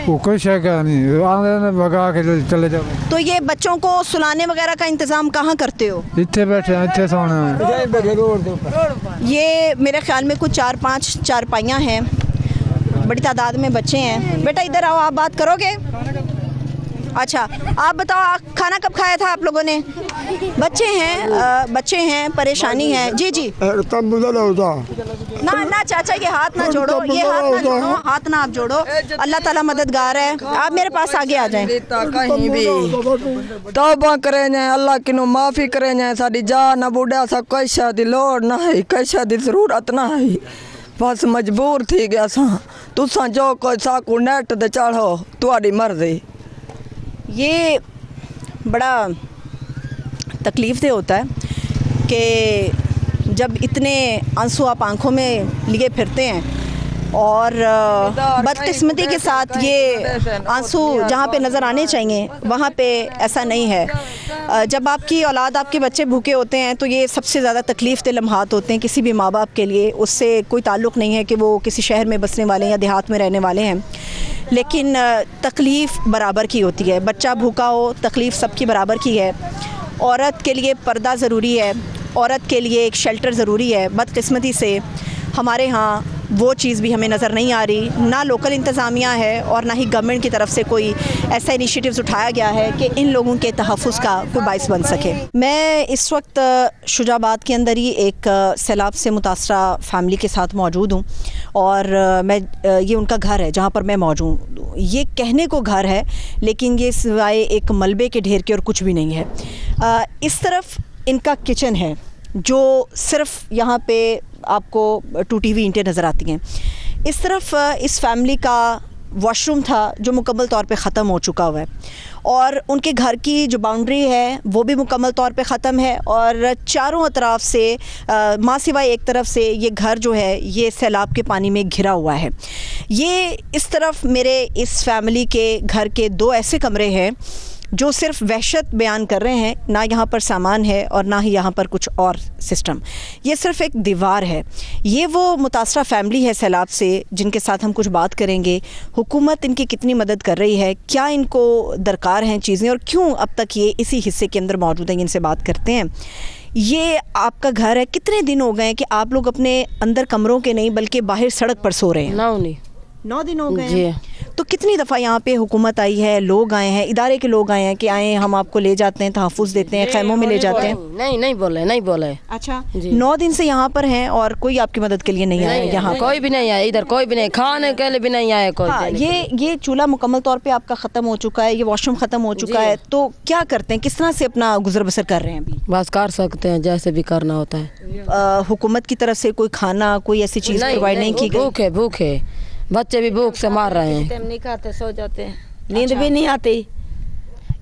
वो कोई शय क्या नहीं, भगा के चले जाओ। तो ये बच्चों को सुलाने वगैरह का इंतजाम कहाँ करते हो? इतने बैठे हैं, इतने सोने हैं। ये मेरे ख्याल में कुछ 4-5 चारपाइयाँ हैं, बड़ी तादाद में बच्चे हैं। बेटा इधर आओ, आप बात करोगे? अच्छा आप बताओ, खाना कब खाया था आप लोगों ने? बच्चे हैं, परेशानी है। जी जी ना चाचा, ये हाथ ना जोड़ो, ये हाथ ना जोड़ो, हाथ ना आप जोड़ो। अल्लाह ताला मददगार है, आप मेरे पास आगे आ जाएं। कहीं भी तौबा करे जाए, अल्लाह की नो माफ़ी करे जाए। साड़ी जान बूढ़ा सा कैसा दी लोड़ ना है, कैसा दी ज़रूरत ना है, बस मजबूर थी गया सा। तुसा जो कोई साकू नेट दे चढ़ो, तुहाड़ी मर्जी। ये बड़ा तकलीफ़ दे होता है कि जब इतने आंसू आप आंखों में लिए फिरते हैं और बदकिस्मती के साथ ये आंसू जहाँ पे नज़र आने चाहिए वहाँ पे ऐसा नहीं है। जब आपकी औलाद, आपके बच्चे भूखे होते हैं तो ये सबसे ज़्यादा तकलीफ़ दे लम्हात होते हैं किसी भी माँ बाप के लिए। उससे कोई ताल्लुक़ नहीं है कि वो किसी शहर में बसने वाले हैं या देहात में रहने वाले हैं, लेकिन तकलीफ़ बराबर की होती है। बच्चा भूखा हो, तकलीफ़ सबकी बराबर की है। औरत के लिए पर्दा ज़रूरी है, औरत के लिए एक शेल्टर ज़रूरी है। बदकिस्मती से हमारे यहाँ वो चीज़ भी हमें नज़र नहीं आ रही, ना लोकल इंतज़ामिया है और ना ही गवर्नमेंट की तरफ से कोई ऐसा इनिशिएटिव्स उठाया गया है कि इन लोगों के तहफ़्फ़ुज़ का कोई बाइस बन सके। मैं इस वक्त शुजाबाद के अंदर ही एक सैलाब से मुतासरा फ़ैमिली के साथ मौजूद हूँ और ये उनका घर है जहाँ पर मैं मौजूद हूँ। ये कहने को घर है लेकिन ये सिवाय एक मलबे के ढेर के और कुछ भी नहीं है। इस तरफ इनका किचन है जो सिर्फ़ यहाँ पे आपको टूटी हुई ईंटें नज़र आती हैं। इस तरफ इस फैमिली का वॉशरूम था जो मुकम्मल तौर पे ख़त्म हो चुका हुआ है और उनके घर की जो बाउंड्री है वो भी मुकम्मल तौर पे ख़त्म है और चारों अतराफ से माँ सिवाय एक तरफ से ये घर जो है ये सैलाब के पानी में घिरा हुआ है। ये इस तरफ मेरे इस फैमिली के घर के 2 ऐसे कमरे हैं जो सिर्फ वहशत बयान कर रहे हैं, ना यहाँ पर सामान है और ना ही यहाँ पर कुछ और सिस्टम, ये सिर्फ एक दीवार है। ये वो मुतासरा फैमिली है सैलाब से जिनके साथ हम कुछ बात करेंगे। हुकूमत इनकी कितनी मदद कर रही है, क्या इनको दरकार हैं चीज़ें और क्यों अब तक ये इसी हिस्से के अंदर मौजूद हैं, इनसे बात करते हैं। ये आपका घर है, कितने दिन हो गए कि आप लोग अपने अंदर कमरों के नहीं बल्कि बाहर सड़क पर सो रहे हैं? 9 दिन हो गए हैं। तो कितनी दफ़ा यहाँ पे हुकूमत आई है, लोग आए हैं, इदारे के लोग आए हैं कि आए हम आपको ले जाते हैं, तहफ़्फ़ुज़ देते हैं, खैमों में ले जाते हैं? नहीं बोले। अच्छा, 9 दिन से यहाँ पर हैं और कोई आपकी मदद के लिए नहीं आया? यहाँ कोई भी नहीं आया, इधर कोई भी नहीं, खाने के लिए भी नहीं आया कोई। हाँ, ये चूल्हा मुकम्मल तौर पे आपका ख़त्म हो चुका है, ये वॉशरूम ख़त्म हो चुका है, तो क्या करते हैं, किस तरह से अपना गुजर बसर कर रहे हैं अभी? बस कर सकते हैं जैसे भी करना होता है। हुकूमत की तरफ से कोई खाना, कोई ऐसी चीज़ प्रोवाइड नहीं की गई? भूखे बच्चे भी भूख से मार रहे हैं, नहीं खाते, सो जाते हैं, नींद भी नहीं आती।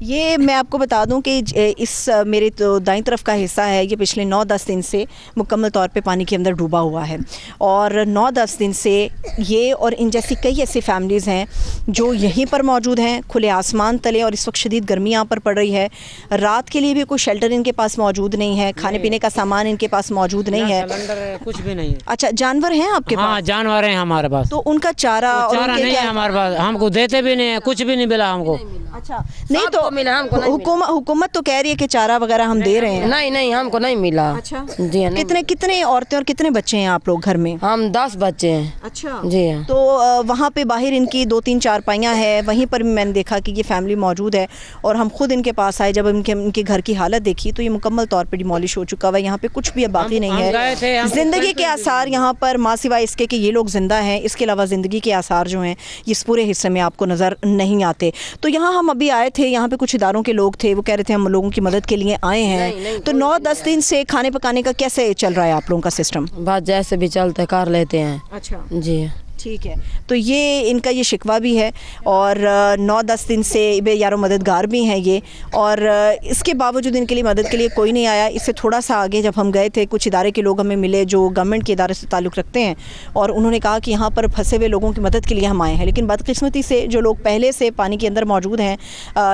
ये मैं आपको बता दूं कि इस मेरे तो दाईं तरफ का हिस्सा है, ये पिछले 9-10 दिन से मुकम्मल तौर पे पानी के अंदर डूबा हुआ है और 9-10 दिन से ये और इन जैसी कई ऐसी फैमिलीज़ हैं जो यहीं पर मौजूद हैं खुले आसमान तले, और इस वक्त शदीद गर्मी यहाँ पर पड़ रही है। रात के लिए भी कोई शेल्टर इनके पास मौजूद नहीं है, खाने पीने का सामान इनके पास मौजूद नहीं है, कुछ भी नहीं है। अच्छा, जानवर हैं आपके पास? हाँ, जानवर हैं हमारे पास। तो उनका चारा नहीं है हमारे पास, हमको देते भी नहीं है, कुछ भी नहीं मिला हमको। अच्छा, नहीं तो हुकूमत तो कह रही है कि चारा वगैरह हम दे रहे हैं। नहीं हमको नहीं मिला। अच्छा जी हाँ। कितने औरतें और कितने बच्चे हैं आप लोग घर में? हम 10 बच्चे हैं। अच्छा जी हाँ। तो वहाँ पे बाहर इनकी 2-3 चारपाइयाँ हैं, वहीं पर भी मैंने देखा कि ये फैमिली मौजूद है और हम खुद इनके पास आए, जब इनके घर की हालत देखी तो ये मुकम्मल तौर पर डिमोलिश हो चुका हुआ है, यहाँ पे कुछ भी अब बाकी नहीं है। जिंदगी के आसार यहाँ पर माँ सिवाय इसके कि ये लोग जिंदा हैं, इसके अलावा ज़िंदगी के आसार जो हैं इस पूरे हिस्से में आपको नज़र नहीं आते। तो यहाँ हम अभी आए थे, यहाँ पे कुछ इदारों के लोग थे, वो कह रहे थे हम लोगों की मदद के लिए आए हैं। तो 9-10 दिन से खाने पकाने का कैसे चल रहा है आप लोगों का सिस्टम? बात जैसे भी चलते कर लेते हैं। अच्छा जी ठीक है। तो ये इनका ये शिकवा भी है और 9-10 दिन से यारो मददगार भी हैं ये, और इसके बावजूद इनके लिए मदद के लिए कोई नहीं आया। इससे थोड़ा सा आगे जब हम गए थे, कुछ इदारे के लोग हमें मिले जो गवर्नमेंट के इदारे से ताल्लुक़ रखते हैं, और उन्होंने कहा कि यहाँ पर फंसे हुए लोगों की मदद के लिए हम आए हैं। लेकिन बदकिस्मती से जो लोग पहले से पानी के अंदर मौजूद हैं,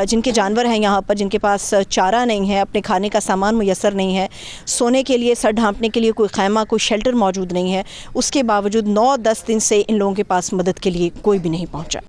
जिनके जानवर हैं यहाँ पर, जिनके पास चारा नहीं है, अपने खाने का सामान मुयसर नहीं है, सोने के लिए, सर ढाँपने के लिए कोई खैमा, कोई शेल्टर मौजूद नहीं है, उसके बावजूद 9-10 दिन से इन लोगों के पास मदद के लिए कोई भी नहीं पहुंचा।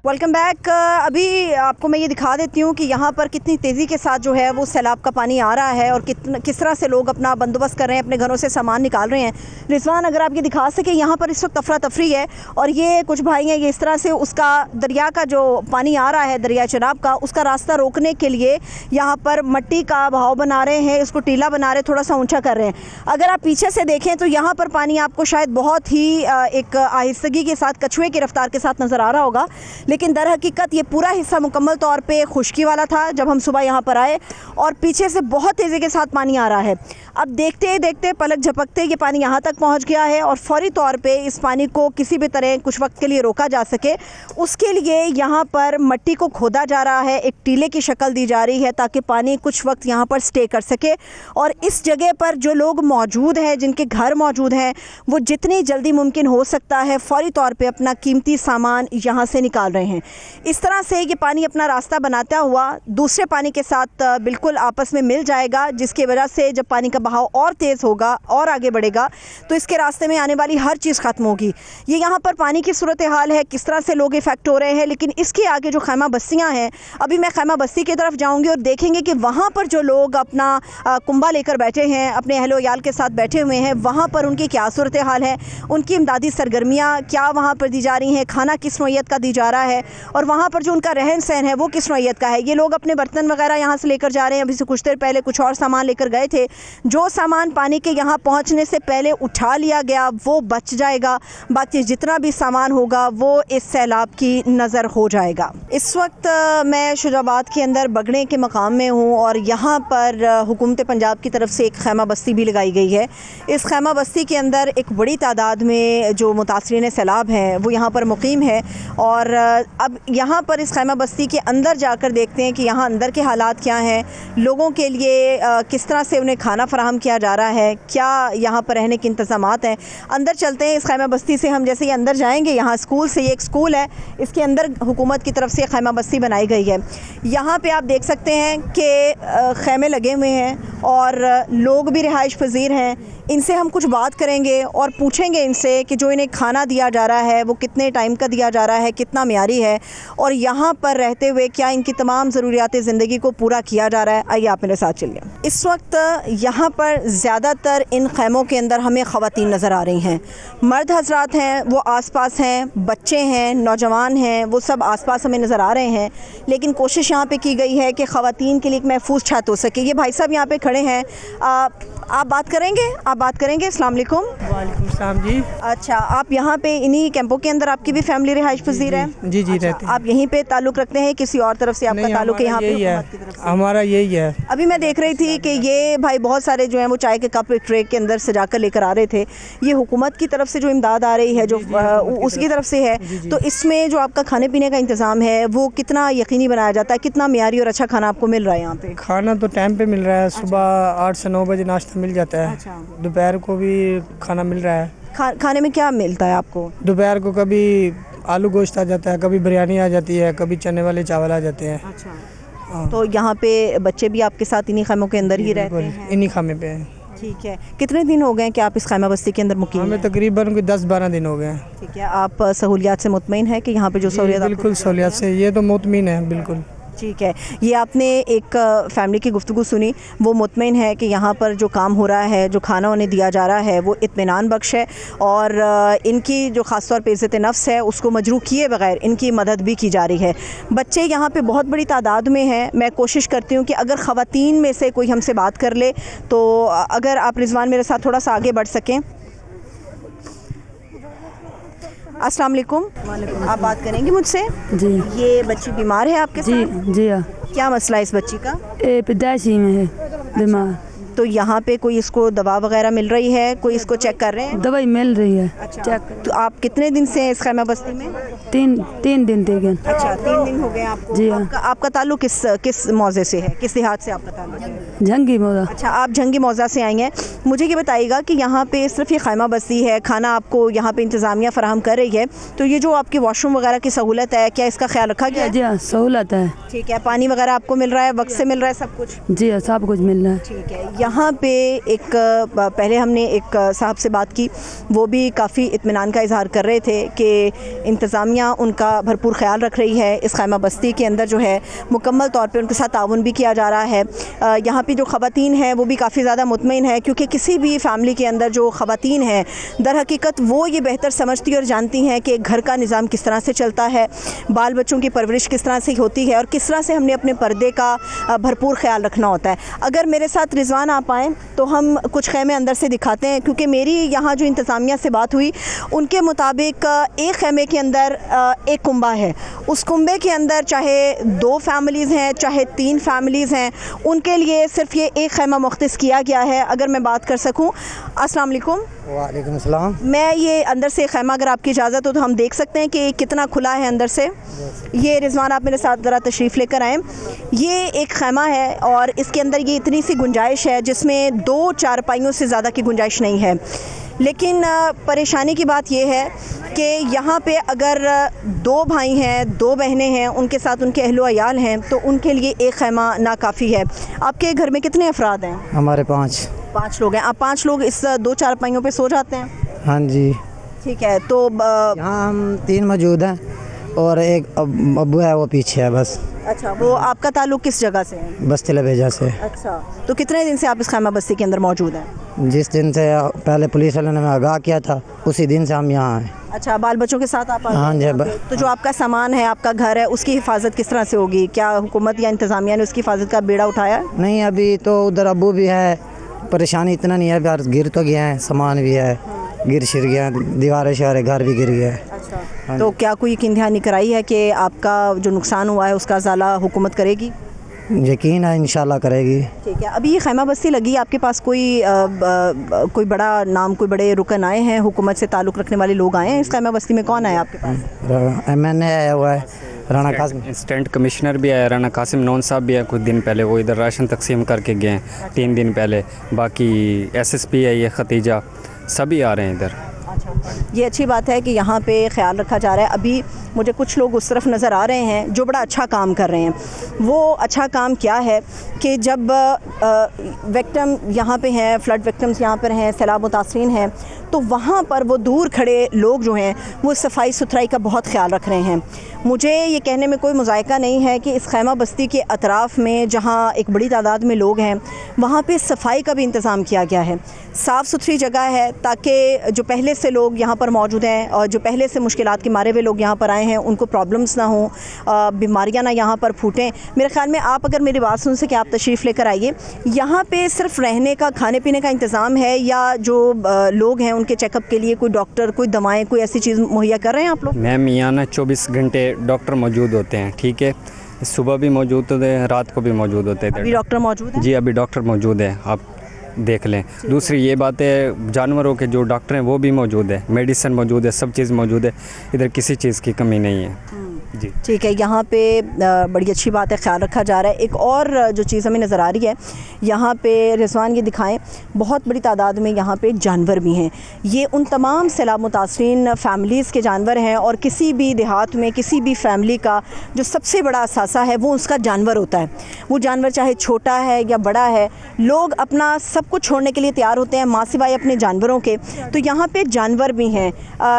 Welcome back. अभी आपको मैं ये दिखा देती हूँ कि यहाँ पर कितनी तेज़ी के साथ जो है वो सैलाब का पानी आ रहा है और किस तरह से लोग अपना बंदोबस्त कर रहे हैं, अपने घरों से सामान निकाल रहे हैं। रिजवान, अगर आप ये दिखा सके, यहाँ पर इस वक्त अफरा तफरी है और ये कुछ भाई हैं, ये इस तरह से उसका दरिया का जो पानी आ रहा है, दरिया चनाब का, उसका रास्ता रोकने के लिए यहाँ पर मिट्टी का बहाव बना रहे हैं, इसको टीला बना रहे, थोड़ा सा ऊँचा कर रहे हैं। अगर आप पीछे से देखें तो यहाँ पर पानी आपको शायद बहुत ही एक आहिस्तगी के साथ, कछुए की रफ्तार के साथ नज़र आ रहा होगा, लेकिन दर हकीकत ये पूरा हिस्सा मुकम्मल तौर पे खुश्की वाला था जब हम सुबह यहाँ पर आए, और पीछे से बहुत तेज़ी के साथ पानी आ रहा है। अब देखते देखते, पलक झपकते ये पानी यहाँ तक पहुँच गया है और फौरी तौर पे इस पानी को किसी भी तरह कुछ वक्त के लिए रोका जा सके, उसके लिए यहाँ पर मिट्टी को खोदा जा रहा है, एक टीले की शक्ल दी जा रही है ताकि पानी कुछ वक्त यहाँ पर स्टे कर सके। और इस जगह पर जो लोग मौजूद हैं, जिनके घर मौजूद हैं, वो जितनी जल्दी मुमकिन हो सकता है फौरी तौर पे अपना कीमती सामान यहाँ से निकाल रहे हैं। इस तरह से ये पानी अपना रास्ता बनाता हुआ दूसरे पानी के साथ बिल्कुल आपस में मिल जाएगा, जिसकी वजह से जब पानी का बहाव और तेज़ होगा और आगे बढ़ेगा तो इसके रास्ते में आने वाली हर चीज़ ख़त्म होगी। ये यहाँ पर पानी की सूरत हाल है, किस तरह से लोग इफ़ेक्ट हो रहे हैं। लेकिन इसके आगे जो खैमा बस्तियाँ हैं, अभी मैं खैमा बस्ती की तरफ जाऊँगी और देखेंगे कि वहाँ पर जो लोग अपना कुंबा लेकर बैठे हैं, अपने अहलो याल के साथ बैठे हुए हैं, वहाँ पर उनकी क्या सूरत हाल है, उनकी इमदादी सरगर्मियाँ क्या वहाँ पर दी जा रही हैं, खाना किस नौइयत का दी जा रहा है और वहाँ पर जो उनका रहन सहन है वो किस नौइयत का है। ये लोग अपने बर्तन वगैरह यहाँ से लेकर जा रहे हैं, अभी से कुछ देर पहले कुछ और सामान लेकर गए थे, जो सामान पानी के यहाँ पहुँचने से पहले उठा लिया गया वो बच जाएगा, बाकी जितना भी सामान होगा वो इस सैलाब की नज़र हो जाएगा। इस वक्त मैं शुजाबाद के अंदर बगड़े के मकाम में हूँ और यहाँ पर हुकूमत पंजाब की तरफ से एक खैमा बस्ती भी लगाई गई है। इस खैमा बस्ती के अंदर एक बड़ी तादाद में जो मुतासरीन सैलाब हैं वो यहाँ पर मुकीम है और अब यहाँ पर इस खैमा बस्ती के अंदर जाकर देखते हैं कि यहाँ अंदर के हालात क्या हैं, लोगों के लिए किस तरह से उन्हें खाना फराहम किया जा रहा है, क्या यहाँ पर रहने के इंतज़ामात हैं। अंदर चलते हैं। इस खैमा बस्ती से हम जैसे ही अंदर जाएंगे, यहाँ स्कूल से, ये एक स्कूल है, इसके अंदर हुकूमत की तरफ से खैमा बस्ती बनाई गई है। यहाँ पे आप देख सकते हैं कि खैमे लगे हुए हैं और लोग भी रिहाइश पजीर हैं। इनसे हम कुछ बात करेंगे और पूछेंगे इनसे कि जो इन्हें खाना दिया जा रहा है वो कितने टाइम का दिया जा रहा है, कितना मियारी है और यहाँ पर रहते हुए क्या इनकी तमाम ज़रूरियात ज़िंदगी को पूरा किया जा रहा है। आइए आप मेरे साथ चलिए। इस वक्त यहाँ पर ज़्यादातर इन खैमों के अंदर हमें ख़वातीन नज़र आ रही हैं। मर्द हजरात हैं वो आसपास हैं, बच्चे हैं, नौजवान हैं, वो सब आसपास हमें नज़र आ रहे हैं, लेकिन कोशिश यहाँ पे की गई है कि ख़वातीन के लिए एक महफूज छत हो सके। ये भाई साहब यहाँ पे खड़े हैं, आप बात करेंगे? आप बात करेंगे। अस्सलाम वालेकुम। वालेकुम सलाम जी। अच्छा, आप यहाँ पे इन्हीं कैंपों के अंदर आपकी भी फैमिली रिहाइश पजीर है? जी जी अच्छा, रहते हैं। आप यहीं पे ताल्लुक़ रखते हैं, किसी और तरफ से आपका ताल्लुक़ है? यहाँ पे हुकूमत की तरफ से? हमारा यही है। अभी मैं देख रही थी कि ये भाई बहुत सारे जो हैं वो चाय के कप ट्रे के अंदर सजा कर लेकर आ रहे थे। ये हुकूमत की तरफ से जो इमदाद आ रही है, जो उसकी तरफ से है, तो इसमें जो आपका खाने पीने का इंतज़ाम है वो कितना यकीनी बनाया जाता है, कितना मियारी और अच्छा खाना आपको मिल रहा है यहाँ पे? खाना तो टाइम पे मिल रहा है, सुबह 8 से 9 बजे नाश्ता मिल जाता है, दोपहर को भी खाना मिल रहा है। खाने में क्या मिलता है आपको? दोपहर को कभी आलू गोश्त आ जाता है, कभी बिरयानी आ जाती है, कभी चने वाले चावल आ जाते हैं। अच्छा, तो यहाँ पे बच्चे भी आपके साथ इन्हीं खैमों के अंदर ही रहते हैं? इन्हीं खामे पे हैं। ठीक है। कितने दिन हो गए कि आप इस खैमा बस्ती के अंदर मुकीम हैं? हमें तकरीबन 10-12 दिन हो गए हैं। ठीक है। आप सहूलियात से मुतमईन है कि यहाँ पे जो सहूलियात? बिल्कुल सहूलियात से, ये तो मुतमईन है बिल्कुल। ठीक है। ये आपने एक फैमिली की गुफ्तगू सुनी, वो मुतमईन है कि यहाँ पर जो काम हो रहा है, जो खाना उन्हें दिया जा रहा है वो इत्मीनान बख्श है और इनकी जो ख़ास तौर पे इज़्ज़त नफ्स है उसको मजरूह किए बगैर इनकी मदद भी की जा रही है। बच्चे यहाँ पे बहुत बड़ी तादाद में हैं। मैं कोशिश करती हूँ कि अगर ख़वातीन में से कोई हमसे बात कर ले तो अगर आप रिजवान मेरे साथ थोड़ा सा आगे बढ़ सकें। अस्सलाम वालेकुम। आप बात करेंगे मुझसे? जी। ये बच्ची बीमार है आपके जी? साथ? जी हाँ। क्या मसला है इस बच्ची का? पैदाइशी में है बीमार। तो यहाँ पे कोई इसको दवा वगैरह मिल रही है? कोई इसको चेक कर रहे हैं? दवाई मिल रही है। अच्छा, चेक। तो आप कितने दिन से हैं इस खैमा बस्ती में? तीन दिन थे। अच्छा, 3 दिन हो गए आपको? जी हाँ। आपका ताल्लुक किस मौजे से है, किस देहात से आपका ताल्लुक है? झंगी मौजा। अच्छा, आप झंगी मौजा से आई हैं। मुझे ये बताइएगा कि यहाँ पे सिर्फ ये खैमा बस्ती है, खाना आपको यहाँ पे इंतज़ामिया फराहम कर रही है, तो ये जो आपकी वॉशरूम वगैरह की सहूलत है, क्या इसका ख्याल रखा गया? जी हाँ, सहूलत है। ठीक है। पानी वगैरह आपको मिल रहा है, वक्त से मिल रहा है सब कुछ? जी हाँ, सब कुछ मिल रहा है। ठीक है। यहाँ पे एक पहले हमने एक साहब से बात की, वो भी काफ़ी इत्मीनान का इजहार कर रहे थे कि इंतज़ामिया उनका भरपूर ख्याल रख रही है। इस खैमा बस्ती के अंदर जो है मुकम्मल तौर पे उनके साथ ताउन भी किया जा रहा है। यहाँ पे जो ख़वातीन हैं वो भी काफ़ी ज़्यादा मुतमईन है, क्योंकि किसी भी फैमिली के अंदर जो ख़वातीन हैं दर हकीकत वो ये बेहतर समझती और जानती हैं कि घर का निज़ाम किस तरह से चलता है, बाल बच्चों की परवरिश किस तरह से होती है और किस तरह से हमने अपने पर्दे का भरपूर ख्याल रखना होता है। अगर मेरे साथ रिजवान आप आएँ तो हम कुछ खैमे अंदर से दिखाते हैं, क्योंकि मेरी यहाँ जो इंतज़ामिया से बात हुई उनके मुताबिक एक खैमे के अंदर एक कुंबा है। उस कुंबे के अंदर चाहे 2 फैमिलीज़ हैं, चाहे 3 फैमिलीज़ हैं, उनके लिए सिर्फ ये एक खैमा मुख्तस किया गया है। अगर मैं बात कर सकूँ। अस्सलाम वालेकुम। वालेकुम सलाम। मैं ये अंदर से खैमा, अगर आपकी इजाज़त हो तो हम देख सकते हैं कि कितना खुला है अंदर से। ये रिजवान आप मेरे साथ ज़रा तशरीफ़ लेकर आएँ। ये एक खैमा है और इसके अंदर ये इतनी सी गुंजाइश है जिसमें 2 चारपाइयों से ज़्यादा की गुंजाइश नहीं है। लेकिन परेशानी की बात यह है कि यहाँ पे अगर 2 भाई हैं, 2 बहनें हैं, उनके साथ उनके अहलो अयाल हैं, तो उनके लिए एक खैमा नाकाफ़ी है। आपके घर में कितने अफराद हैं? हमारे 5 लोग हैं। आप 5 लोग इस 2 चारपाइयों पे सो जाते हैं? हाँ जी। ठीक है। तो यहाँ हम 3 मौजूद हैं, और एक अब्बू है वो पीछे है बस। अच्छा, वो आपका ताल्लुक किस जगह से है? बस्ती लबेजा से। अच्छा, तो कितने दिन से आप इस खैमा बस्ती के अंदर मौजूद हैं? जिस दिन से पहले पुलिस वालों ने हमें आगाह किया था उसी दिन से हम यहाँ हैं। अच्छा, बाल बच्चों के साथ आप? हाँ जी। तो जो आपका सामान है, आपका घर है, उसकी हिफाजत किस तरह से होगी? क्या हुकूमत या इंतज़ामिया ने उसकी हिफाजत का बेड़ा उठाया? नहीं, अभी तो उधर अब्बू भी है, परेशानी इतना नहीं है, यार गिर तो गया है, सामान भी है, गिर शिर गया, दीवारें शहर घर भी गिर गया है। अच्छा, तो क्या कोई यकीन दहानी कराई है कि आपका जो नुकसान हुआ है उसका ज़ाला हुकूमत करेगी? यकीन है, इंशाल्लाह करेगी। ठीक है, अभी ये खैमा बस्ती लगी, आपके पास कोई बड़ा नाम, कोई बड़े रुकन आए हैं, हुकूमत से ताल्लुक़ रखने वाले लोग आए हैं इस खैमा बस्ती में? कौन आया आपके पास? MNA आया हुआ है, राना कासिम। इंस्टेंट कमिश्नर भी आया, राना कासिम नौन साहब भी आए कुछ दिन पहले, वो इधर राशन तकसीम करके गए 3 दिन पहले। बाकी SSP आई है खतीजा, सभी आ रहे हैं इधर। ये अच्छी बात है कि यहाँ पे ख्याल रखा जा रहा है। अभी मुझे कुछ लोग उस तरफ नज़र आ रहे हैं जो बड़ा अच्छा काम कर रहे हैं। वो अच्छा काम क्या है कि जब विक्टिम यहाँ पे हैं, फ्लड विक्टिम्स यहाँ पर हैं, सैलाब मुतासरीन हैं, तो वहाँ पर वो दूर खड़े लोग जो हैं वो सफाई सुथराई का बहुत ख्याल रख रहे हैं। मुझे ये कहने में कोई मुज़ायका नहीं है कि इस खैमा बस्ती के अतराफ़ में जहाँ एक बड़ी तादाद में लोग हैं वहाँ पे सफाई का भी इंतज़ाम किया गया है। साफ़ सुथरी जगह है ताकि जो पहले से लोग यहाँ पर मौजूद हैं और जो पहले से मुश्किलात के मारे हुए लोग यहाँ पर आए हैं उनको प्रॉब्लम्स ना हों, बीमारियाँ ना यहाँ पर फूटें। मेरे ख़्याल में आप अगर मेरी बात सुन सके आप तशरीफ़ लेकर आइए। यहाँ पे सिर्फ रहने का, खाने पीने का इंतज़ाम है या जो लोग हैं उनके चेकअप के लिए कोई डॉक्टर, कोई दवाएँ, कोई ऐसी चीज़ मुहैया कर रहे हैं आप लोग? मैम, यहाँ ना 24 घंटे डॉक्टर मौजूद होते हैं, ठीक है, सुबह भी मौजूद होते हैं, रात को भी मौजूद होते हैं। अभी डॉक्टर मौजूद है? जी, अभी डॉक्टर मौजूद है, आप देख लें। दूसरी ये बात है, जानवरों के जो डॉक्टर हैं वो भी मौजूद है, मेडिसिन मौजूद है, सब चीज़ मौजूद है, इधर किसी चीज़ की कमी नहीं है। जी ठीक है, यहाँ पे बड़ी अच्छी बात है, ख्याल रखा जा रहा है। एक और जो चीज़ हमें नज़र आ रही है यहाँ पे, रिजवान ये दिखाएं, बहुत बड़ी तादाद में यहाँ पे जानवर भी हैं। ये उन तमाम सैलाब मुतासरीन फैमिलीज़ के जानवर हैं और किसी भी देहात में किसी भी फैमिली का जो सबसे बड़ा असासा है वो उसका जानवर होता है। वो जानवर चाहे छोटा है या बड़ा है, लोग अपना सब कुछ छोड़ने के लिए तैयार होते हैं माँ सिवाय अपने जानवरों के। तो यहाँ पे जानवर भी हैं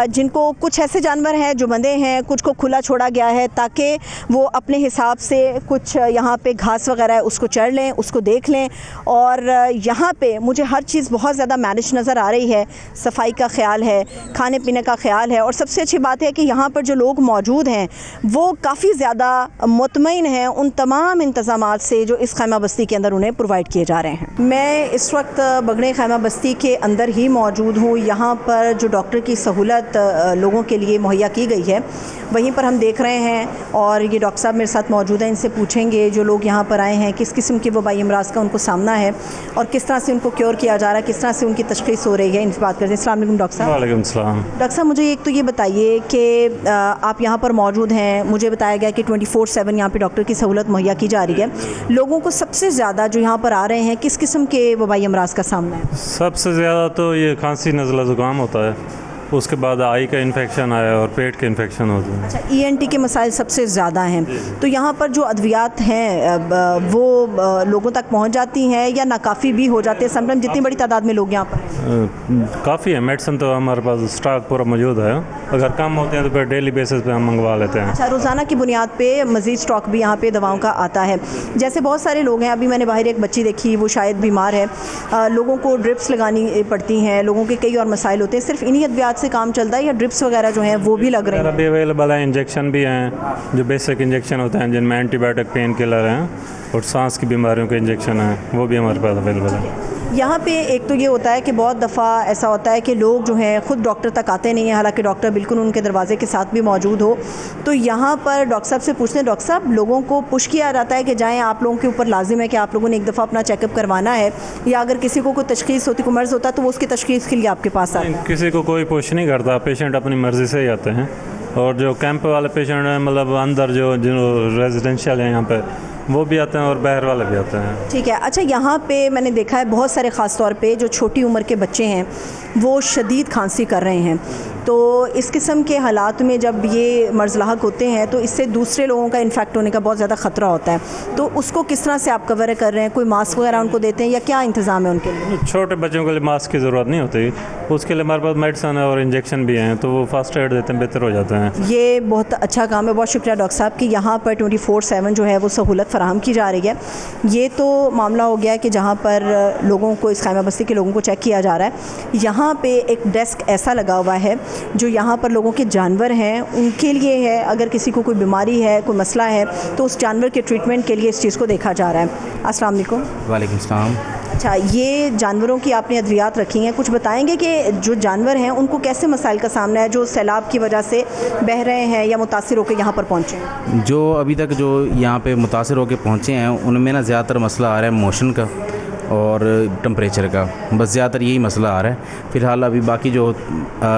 जिनको, कुछ ऐसे जानवर हैं जो बंधे हैं, कुछ को खुला छोड़ा गया है ताकि वो अपने हिसाब से कुछ यहाँ पे घास वगैरह है उसको चढ़ लें, उसको देख लें। और यहाँ पे मुझे हर चीज़ बहुत ज़्यादा मैनेज नज़र आ रही है, सफाई का ख्याल है, खाने पीने का ख्याल है, और सबसे अच्छी बात है कि यहाँ पर जो लोग मौजूद हैं वो काफ़ी ज़्यादा मुतमईन हैं उन तमाम इंतज़ामात से जो इस खैमा बस्ती के अंदर उन्हें प्रोवाइड किए जा रहे हैं। मैं इस वक्त बगड़े खैमा बस्ती के अंदर ही मौजूद हूँ। यहाँ पर जो डॉक्टर की सहूलत लोगों के लिए मुहैया की गई है वहीं पर हम देख रहे हैं, और ये डॉक्टर साहब मेरे साथ मौजूद हैं। इनसे पूछेंगे जो लोग यहाँ पर आए हैं किस किस्म की वबाई अमराज का उनको सामना है और किस तरह से उनको क्योर किया जा रहा है, किस तरह से उनकी तशख़ीस हो रही है। इनसे बात करते हैं। अस्सलाम वालेकुम डॉक्टर साहब। वालेकुम सलाम। डॉक्टर साहब, मुझे एक तो ये बताइए कि आप यहाँ पर मौजूद हैं, मुझे बताया गया कि 24/7 यहाँ पर डॉक्टर की सहूलत मुहैया की जा रही है। लोगों को सबसे ज़्यादा जो यहाँ पर आ रहे हैं किस किस्म के वबाई अमराज का सामना है? सबसे ज़्यादा तो ये खांसी, नज़ला, ज़ुकाम होता है, उसके बाद आई का इन्फेक्शन आया और पेट के इन्फेक्शन होते हैं। अच्छा, ENT के मसाइल सबसे ज़्यादा हैं। तो यहाँ पर जो अद्वियात हैं वो लोगों तक पहुँच जाती हैं या नाकाफ़ी भी हो जाते हैं? समटाइम जितनी बड़ी तादाद में लोग यहाँ पर काफ़ी है, मेडिसिन तो हमारे पास स्टॉक पूरा मौजूद है, अगर कम होते हैं तो फिर डेली बेसिस पे हम मंगवा लेते हैं। अच्छा, रोज़ाना की बुनियाद पे मज़ीद स्टॉक भी यहाँ पे दवाओं का आता है। जैसे बहुत सारे लोग हैं, अभी मैंने बाहर एक बच्ची देखी, वो शायद बीमार है, लोगों को ड्रिप्स लगानी पड़ती हैं, लोगों के कई और मसाइल होते हैं, सिर्फ इन्हीं अद्वियात से काम चलता है या ड्रिप्स वगैरह जो हैं वो भी लग रहे हैं? अभी अवेलेबल है, इंजेक्शन भी हैं जो बेसिक इंजेक्शन होते हैं जिनमें एंटीबायोटिक, पेन किलर हैं, और सांस की बीमारियों के इंजेक्शन हैं, वो भी हमारे पास अवेलेबल है। यहाँ पे एक तो ये होता है कि बहुत दफ़ा ऐसा होता है कि लोग जो हैं ख़ुद डॉक्टर तक आते नहीं हैं, हालांकि डॉक्टर बिल्कुल उनके दरवाजे के साथ भी मौजूद हो। तो यहाँ पर डॉक्टर साहब से पूछते हैं, डॉक्टर साहब लोगों को पुश किया जाता है कि जाएँ, आप लोगों के ऊपर लाजिम है कि आप लोगों ने एक दफ़ा अपना चेकअप करवाना है, या अगर किसी को कोई तशख़ीस होती, कोई मर्ज़ होता तो वो उसकी तशख़ीस के लिए आपके पास आता है? किसी को कोई पुश नहीं करता, पेशेंट अपनी मर्ज़ी से ही आते हैं। और जो कैंप वाले पेशेंट हैं, मतलब अंदर जो रेजिडेंशियल हैं यहाँ पे, वो भी आते हैं और बाहर वाले भी आते हैं। ठीक है। अच्छा, यहाँ पे मैंने देखा है बहुत सारे ख़ास तौर पे जो छोटी उम्र के बच्चे हैं वो शदीद खांसी कर रहे हैं, तो इस किस्म के हालात में जब ये मर्ज़ लाहक होते हैं तो इससे दूसरे लोगों का इन्फेक्ट होने का बहुत ज़्यादा ख़तरा होता है। तो उसको किस तरह से आप कवर कर रहे हैं? कोई मास्क वगैरह उनको देते हैं या क्या इंतज़ाम है उनके लिए? छोटे बच्चों के लिए मास्क की ज़रूरत नहीं होती, उसके लिए हमारे पास मेडिसन और इंजेक्शन भी हैं, तो वो फास्ट एड देते हैं, बेहतर हो जाते हैं। ये बहुत अच्छा काम है, बहुत शुक्रिया डॉक्टर साहब कि यहाँ पर 24/7 जो है वो सहूलत फ़राहम की जा रही है। ये तो मामला हो गया कि जहाँ पर लोगों को, इस खैमा बस्ती के लोगों को चेक किया जा रहा है। यहाँ पे एक डेस्क ऐसा लगा हुआ है जो यहाँ पर लोगों के जानवर हैं उनके लिए है। अगर किसी को कोई बीमारी है, कोई मसला है, तो उस जानवर के ट्रीटमेंट के लिए इस चीज़ को देखा जा रहा है। अस्सलाम वालेकुम। वालेकुम सलाम। अच्छा, ये जानवरों की आपने अद्वियात रखी हैं, कुछ बताएंगे कि जो जानवर हैं उनको कैसे मसाइल का सामना है जो सैलाब की वजह से बह रहे हैं या मुतासिर होकर यहाँ पर पहुँचे हैं? जो अभी तक जो यहाँ पे मुतासिर होकर पहुँचे हैं उनमें ना ज़्यादातर मसला आ रहा है मोशन का और टेम्परेचर का, बस ज़्यादातर यही मसला आ रहा है। फ़िलहाल अभी बाकी जो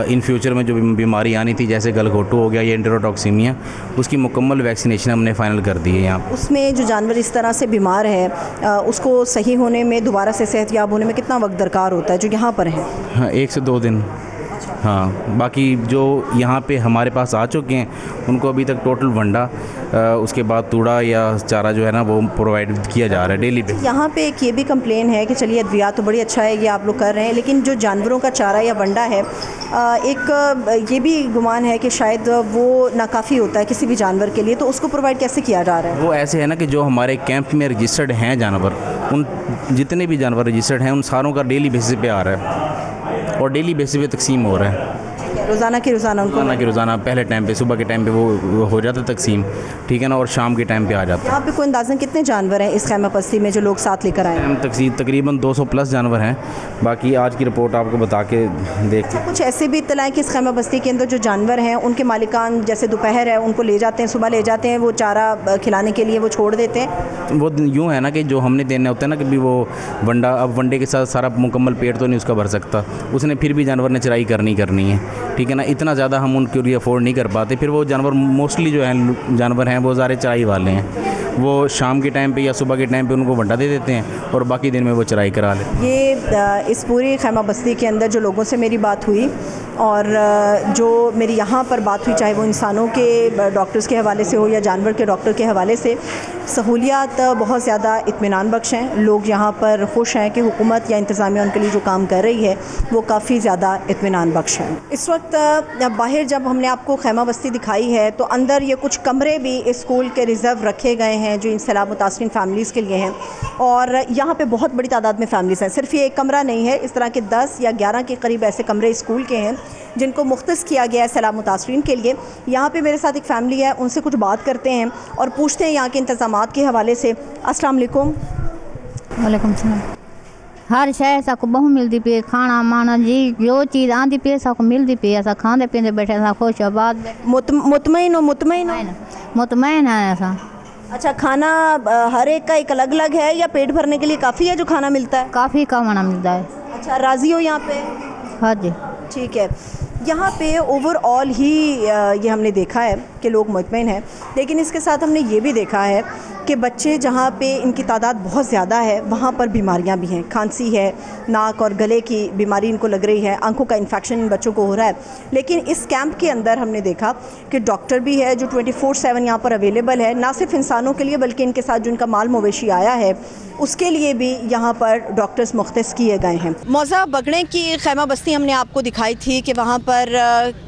इन फ्यूचर में जो बीमारी आनी थी जैसे गलघोटू हो गया या एंटेरोटॉक्सीमिया, उसकी मुकम्मल वैक्सीनेशन हमने फ़ाइनल कर दी है यहाँ। उसमें जो जानवर इस तरह से बीमार है उसको सही होने में, दोबारा से सेहतयाब होने में कितना वक्त दरकार होता है जो यहाँ पर है? हाँ, 1 से 2 दिन। हाँ, बाकी जो यहाँ पे हमारे पास आ चुके हैं उनको अभी तक टोटल वंडा, उसके बाद तूड़ा या चारा जो है ना वो प्रोवाइड किया जा रहा है डेली पे। यहाँ पे एक ये भी कंप्लेन है कि चलिए अद्वियात तो बड़ी अच्छा है, ये आप लोग कर रहे हैं, लेकिन जो जानवरों का चारा या वंडा है एक ये भी गुमान है कि शायद वो नाकाफ़ी होता है किसी भी जानवर के लिए, तो उसको प्रोवाइड कैसे किया जा रहा है? वो ऐसे है ना कि जो हमारे कैंप में रजिस्टर्ड हैं जानवर, उन जितने भी जानवर रजिस्टर्ड हैं उन सारों का डेली बेसिस पे आ रहा है और डेली बेसिस पे तकसीम हो रहा है। रोज़ाना की रोज़ाना पहले टाइम पे, सुबह के टाइम पे वो हो जाता है तकसीम, ठीक है ना, और शाम के टाइम पे आ जाता है। यहाँ पे कोई अंदाज़न कितने जानवर हैं इस खैमा बस्ती में जो लोग साथ लेकर आए हैं? तकरीबन 200 प्लस जानवर हैं। बाकी आज की रिपोर्ट आपको बता के देख। कुछ ऐसे भी इत्तलाएं कि इस खैमा बस्ती के अंदर जो जानवर हैं उनके मालिकान जैसे दोपहर है उनको ले जाते हैं, सुबह ले जाते हैं, वो चारा खिलाने के लिए वो छोड़ देते हैं? वो यूँ है ना कि जो हमने देना होता है ना कि भी वो वंडा, अब वंडे के साथ सारा मुकम्मल पेट तो नहीं उसका भर सकता, उसने फिर भी जानवर ने चराई करनी है, ठीक है ना, इतना ज़्यादा हम उनके लिए अफोर्ड नहीं कर पाते। फिर वो जानवर मोस्टली जो हैं जानवर हैं वो सारे चराई वाले हैं, वो शाम के टाइम पे या सुबह के टाइम पे उनको वंडा दे देते हैं और बाकी दिन में वो चराई करा लेते हैं। ये इस पूरी खैमा बस्ती के अंदर जो लोगों से मेरी बात हुई और जो मेरी यहाँ पर बात हुई, चाहे वो इंसानों के डॉक्टर्स के हवाले से हो या जानवर के डॉक्टर के हवाले से, सहूलियात बहुत ज़्यादा इत्मीनान बख्श हैं। लोग यहाँ पर खुश हैं कि हुकूमत या इंतज़ामिया उनके लिए जो काम कर रही है वो काफ़ी ज़्यादा इत्मीनान बख्श है। इस वक्त बाहर जब हमने आपको खैमा बस्ती दिखाई है तो अंदर ये कुछ कमरे भी इस स्कूल के रिज़र्व रखे गए हैं जो इन सैलाब मुतासरीन फ़ैमिलीज़ के लिए हैं, और यहाँ पे बहुत बड़ी तादाद में फ़ैमिलीज़ हैं। सिर्फ ये एक कमरा नहीं है, इस तरह के 10 या 11 के करीब ऐसे कमरे स्कूल के हैं जिनको मुख्तस किया गया है सैलाब मुतासरीन के लिए। यहाँ पे मेरे साथ एक फ़ैमिली है, उनसे कुछ बात करते हैं और पूछते हैं यहाँ के इंतज़ामात के हवाले से। अस्सलाम वालेकुम। वालेकुम सलाम। हर शय साको बहु मिलती पे, खाना माना जी जो चीज़ आंदी पे साको मिलती पे, असा खाते पीते बैठे सा खुश आबाद मुतमईन है ऐसा। अच्छा, खाना हर एक का एक अलग अलग है या पेट भरने के लिए काफ़ी है जो खाना मिलता है? काफ़ी खाना मिलता है। अच्छा, राज़ी हो यहाँ पे? हाँ जी ठीक है। यहाँ पे ओवरऑल ही ये हमने देखा है कि लोग मुतमईन हैं, लेकिन इसके साथ हमने ये भी देखा है कि बच्चे जहाँ पे इनकी तादाद बहुत ज़्यादा है वहाँ पर बीमारियाँ भी हैं। खांसी है, नाक और गले की बीमारी इनको लग रही है, आंखों का इन्फेक्शन इन बच्चों को हो रहा है। लेकिन इस कैंप के अंदर हमने देखा कि डॉक्टर भी है जो 24/7 यहाँ पर अवेलेबल है, ना सिर्फ इंसानों के लिए बल्कि इनके साथ जो इनका माल मवेशी आया है उसके लिए भी यहाँ पर डॉक्टर्स मुख्तस किए गए हैं। मौज़ा बगड़े की खैमा बस्ती हमने आपको दिखाई थी कि वहाँ पर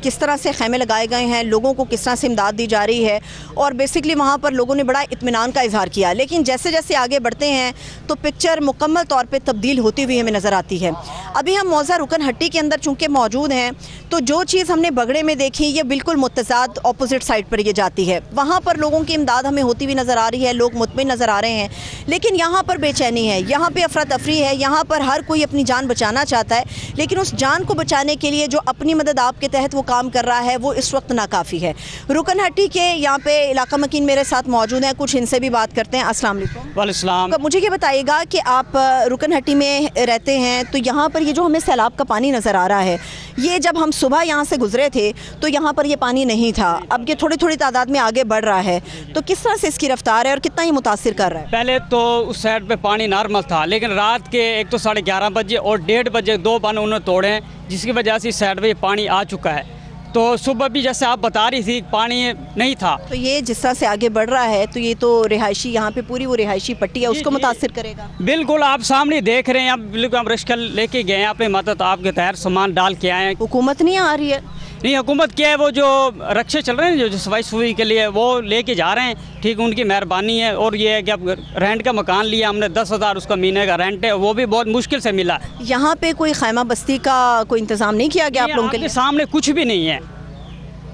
किस तरह से खैमे लगाए गए हैं, लोगों को किस तरह से इमदाद दी जा रही है और बेसिकली वहाँ पर लोगों ने बड़ा इत्मीनान का इजहार किया। लेकिन जैसे जैसे आगे बढ़ते हैं तो पिक्चर मुकम्मल तौर पे तब्दील होती हुई हमें नज़र आती है। अभी हम मौज़ा रुकन हट्टी के अंदर चूँकि मौजूद हैं तो जो चीज़ हमने बगड़े में देखी ये बिल्कुल मुतज़ाद ऑपोजिट साइड पर ये जाती है। वहाँ पर लोगों की इमदाद हमें होती हुई नज़र आ रही है, लोग मुतमईन नज़र आ रहे हैं, लेकिन यहाँ पर बेचैनी है, यहाँ पर अफरा तफरी है, यहाँ पर हर कोई अपनी जान बचाना चाहता है, लेकिन उस जान को बचाने के लिए जो अपनी मदद आपके तहत वो काम कर रहा है वो इस वक्त नाकाफ़ी है। रुकन हट्टी के यहाँ पे इलाका मकीन मेरे साथ मौजूद हैं, कुछ इनसे भी बात करते हैं। अस्सलाम वालेकुम। वालेकुम। मुझे ये बताइएगा कि आप रुकन हट्टी में रहते हैं तो यहाँ पर ये जो हमें सैलाब का पानी नज़र आ रहा है, ये जब हम सुबह यहाँ से गुजरे थे तो यहाँ पर ये पानी नहीं था, अब ये थोड़ी थोड़ी तादाद में आगे बढ़ रहा है, तो किस तरह से इसकी रफ्तार है और कितना ही मुतासिर कर रहा है? पहले तो उस साइड पे पानी नॉर्मल था, लेकिन रात के एक तो 11:30 बजे और 1:30 बजे 2 बांध उन्होंने तोड़े हैं, जिसकी वजह से इस साइड पे पानी आ चुका है। तो सुबह भी जैसे आप बता रही थी पानी नहीं था। तो ये जिस तरह से आगे बढ़ रहा है तो ये तो रिहायशी, यहाँ पे पूरी वो रिहायशी पट्टी है, उसको मुतासिर करेगा। बिल्कुल आप सामने देख रहे हैं, आप बिल्कुल हम रिश्क लेके गए हैं अपनी मदद, आपके तहत सामान डाल के आए हैं। हुकूमत नहीं आ रही है? नहीं, हुकूमत क्या है, वो जो रक्षे चल रहे हैं जो सफाई सफाई के लिए वो लेके जा रहे हैं, ठीक, उनकी मेहरबानी है। और ये है कि अब रेंट का मकान लिया हमने, 10,000 उसका महीने का रेंट है, वो भी बहुत मुश्किल से मिला। यहाँ पे कोई खैमा बस्ती का कोई इंतज़ाम नहीं किया गया आप लोगों के लिए? सामने कुछ भी नहीं है,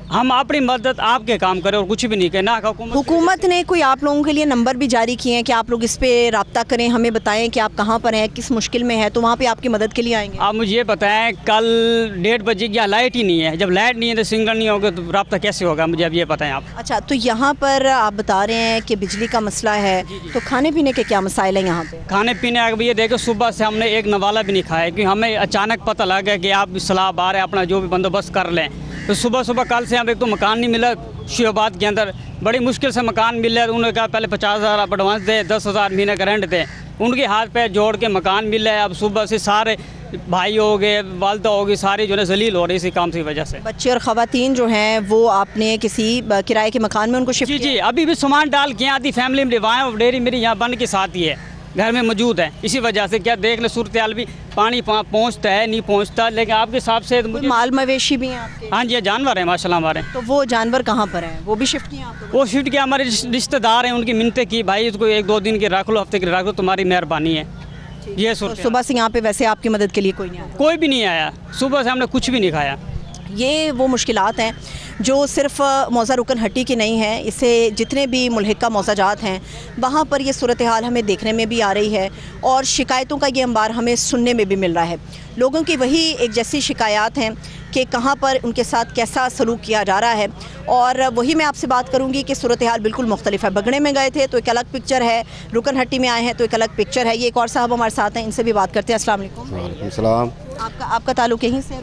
हम अपनी मदद आपके काम करें और कुछ भी नहीं करें ना। हुकूमत ने कोई आप लोगों के लिए नंबर भी जारी किए हैं कि आप लोग इस पे रब्ता करें, हमें बताएं कि आप कहाँ पर हैं, किस मुश्किल में है, तो वहाँ पे आपकी मदद के लिए आएंगे। आप मुझे ये बताएं, कल 1:30 बजे यहाँ लाइट ही नहीं है, जब लाइट नहीं है तो सिग्नल नहीं होगा तो रब्ता कैसे होगा, मुझे अब ये बताएं आप। अच्छा, तो यहाँ पर आप बता रहे हैं कि बिजली का मसला है, तो खाने पीने के क्या मसाइल है यहाँ पे? खाने पीने अब ये देखो, सुबह से हमने एक नवाला भी नहीं खाया, क्योंकि हमें अचानक पता लगा कि आप सलाब आ रहे हैं, अपना जो भी बंदोबस्त कर लें। तो सुबह सुबह कल से हम एक तो मकान नहीं मिला शिवाबाद के अंदर, बड़ी मुश्किल से मकान मिला। उन्होंने कहा पहले 50,000 आप एडवांस दे, 10,000 महीने का रेंट दे, उनके हाथ पे जोड़ के मकान मिला है। अब सुबह से सारे भाई हो गए, वालदा हो गई, सारी जो है जलील हो रही इसी काम की वजह से। बच्चे और ख़वातीन जो हैं वो आपने किसी किराए के मकान में उनको शिफ्ट? जी जी, अभी भी सामान डाल के आधी फैमिली में वहाँ डेयरी मेरी यहाँ बन के साथ ही है, घर में मौजूद है। इसी वजह से क्या देख ले सूरत हाल भी, पानी पहुँचता है नहीं पहुँचता, लेकिन आपके हिसाब से माल मवेशी भी हैं आपके? हाँ जी, जानवर हैं माशाल्लाह हमारे। तो वो जानवर कहाँ पर हैं, वो भी शिफ्ट किए आप? वो शिफ्ट किया, हमारे रिश्तेदार हैं, उनकी मिन्नतें की, भाई इसको 1-2 दिन के रख लो, हफ्ते के रख लो, तुम्हारी मेहरबानी है। ये तो सुबह से यहाँ पे वैसे आपकी मदद के लिए कोई नहीं आया? कोई भी नहीं आया, सुबह से हमने कुछ भी नहीं खाया। ये वो मुश्किलात हैं जो सिर्फ मौज़ा रुकन हट्टी की नहीं है, इससे जितने भी मुल्हिका मौज़ाजात हैं वहाँ पर ये सूरत हाल हमें देखने में भी आ रही है और शिकायतों का ये अंबार हमें सुनने में भी मिल रहा है। लोगों की वही एक जैसी शिकायत हैं कि कहाँ पर उनके साथ कैसा सलूक किया जा रहा है, और वही मैं आपसे बात करूँगी कि सूरत हाल बिल्कुल मुख्तलिफ है। बगड़े में गए थे तो एक अलग पिक्चर है, रुकन हट्टी में आए हैं तो एक अलग पिक्चर है। ये एक और साहब हमारे साथ हैं, इनसे भी बात करते हैं। अस्सलाम वालेकुम। वालेकुम सलाम। आपका ताल्लुक यहीं से?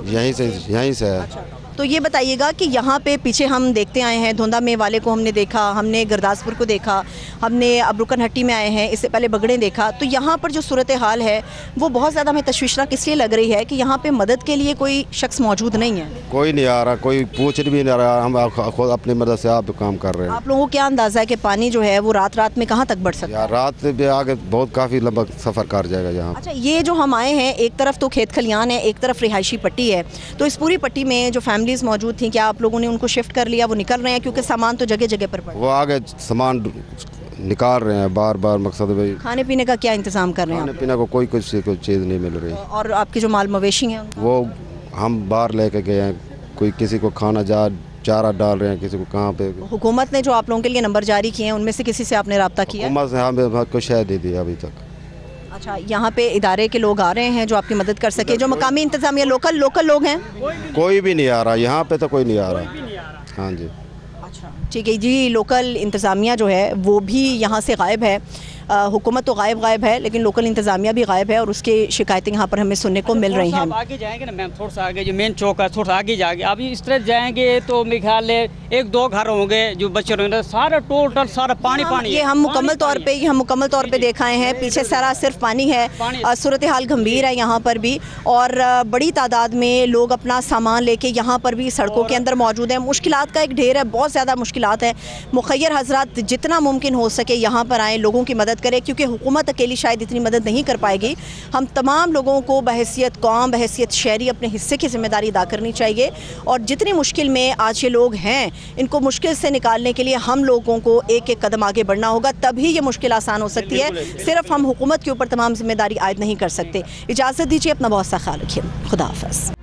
यहीं से है। अच्छा, तो ये बताइएगा कि यहाँ पे पीछे हम देखते आए हैं, धोंदा में वाले को हमने देखा, हमने गुरदासपुर को देखा, हमने अब रुकन हट्टी में आए हैं, इससे पहले बगड़े देखा, तो यहाँ पर जो सूरत हाल है वो बहुत ज़्यादा हमें तशवीशनाक इसलिए लग रही है कि यहाँ पे मदद के लिए कोई शख्स मौजूद नहीं है। कोई नहीं आ रहा, कोई पूछ भी नहीं रहा, हम खुद अपनी मदद से आप काम कर रहे हैं। आप लोगों को क्या अंदाज़ा है कि पानी जो है वो रात रात में कहाँ तक बढ़ सकता है? रात में आगे बहुत काफ़ी लंबा सफ़र कर जाएगा यहाँ। अच्छा, ये जो हम आए हैं, एक तरफ तो खेत खलियान है, एक तरफ रिहायशी पट्टी है, तो इस पूरी पट्टी में जो फैमिलीज़ मौजूद थी, क्या आप लोगों ने उनको शिफ्ट कर लिया? वो निकल रहे हैं क्योंकि सामान तो जगह जगह पर पड़ा, वो आगे सामान निकाल रहे हैं बार बार। मकसद भाई खाने पीने का क्या इंतज़ाम कर रहे हैं? खाने पीने को कोई चीज़ नहीं मिल रही। और आपके जो माल मवेशी हैं वो हम बाहर लेके गए हैं, कोई किसी को खाना चारा डाल रहे हैं, किसी को कहाँ पे। हुकूमत ने जो आप लोगों के लिए नंबर जारी किए हैं उनमें से किसी से आपने रब्ता किया? हुकूमत से हमें कुछ शायद नहीं दिया अभी तक। अच्छा, यहाँ पे इदारे के लोग आ रहे हैं जो आपकी मदद कर सके, जो मकामी इंतजामिया लोकल लोग हैं? कोई भी नहीं आ रहा यहाँ पे, तो कोई नहीं आ रहा। हाँ जी। अच्छा, ठीक है जी। लोकल इंतज़ामिया जो है वो भी यहाँ से गायब है, हुकूमत तो गायब है, लेकिन लोकल इंतज़ामिया भी गायब है और उसकी शिकायतें यहाँ पर हमें सुनने को मिल रही हैं। आगे जाएंगे ना मैम, थोड़ा सा आगे जो मेन चौक है, थोड़ा सा आगे जाएंगे, अभी इस तरह जाएंगे तो मेरे ख्याल है 1-2 घर होंगे जो बच्चे होंगे, सारा टोटल सारा पानी पानी। ये हम मुकम्मल तौर पे देखा है, पीछे सारा सिर्फ पानी है। सूरत हाल गंभीर है यहाँ पर भी, और बड़ी तादाद में लोग अपना सामान लेके यहाँ पर भी सड़कों के अंदर मौजूद हैं। मुश्किलात का एक ढेर है, बहुत ज़्यादा मुश्किलात है। मुखय्यर हजरात जितना मुमकिन हो सके यहाँ पर आएँ, लोगों की मदद करें, क्योंकि हुकूमत अकेली शायद इतनी मदद नहीं कर पाएगी। हम तमाम लोगों को बहैसियत कौम, बहैसियत शहरी अपने हिस्से की जिम्मेदारी अदा करनी चाहिए, और जितनी मुश्किल में आज ये लोग हैं इनको मुश्किल से निकालने के लिए हम लोगों को एक एक कदम आगे बढ़ना होगा, तभी ये मुश्किल आसान हो सकती है। सिर्फ हम हुकूमत के ऊपर तमाम जिम्मेदारी आयद नहीं कर सकते। इजाज़त दीजिए, अपना बहुत सा ख्याल रखिए, खुदा हाफ़िज़।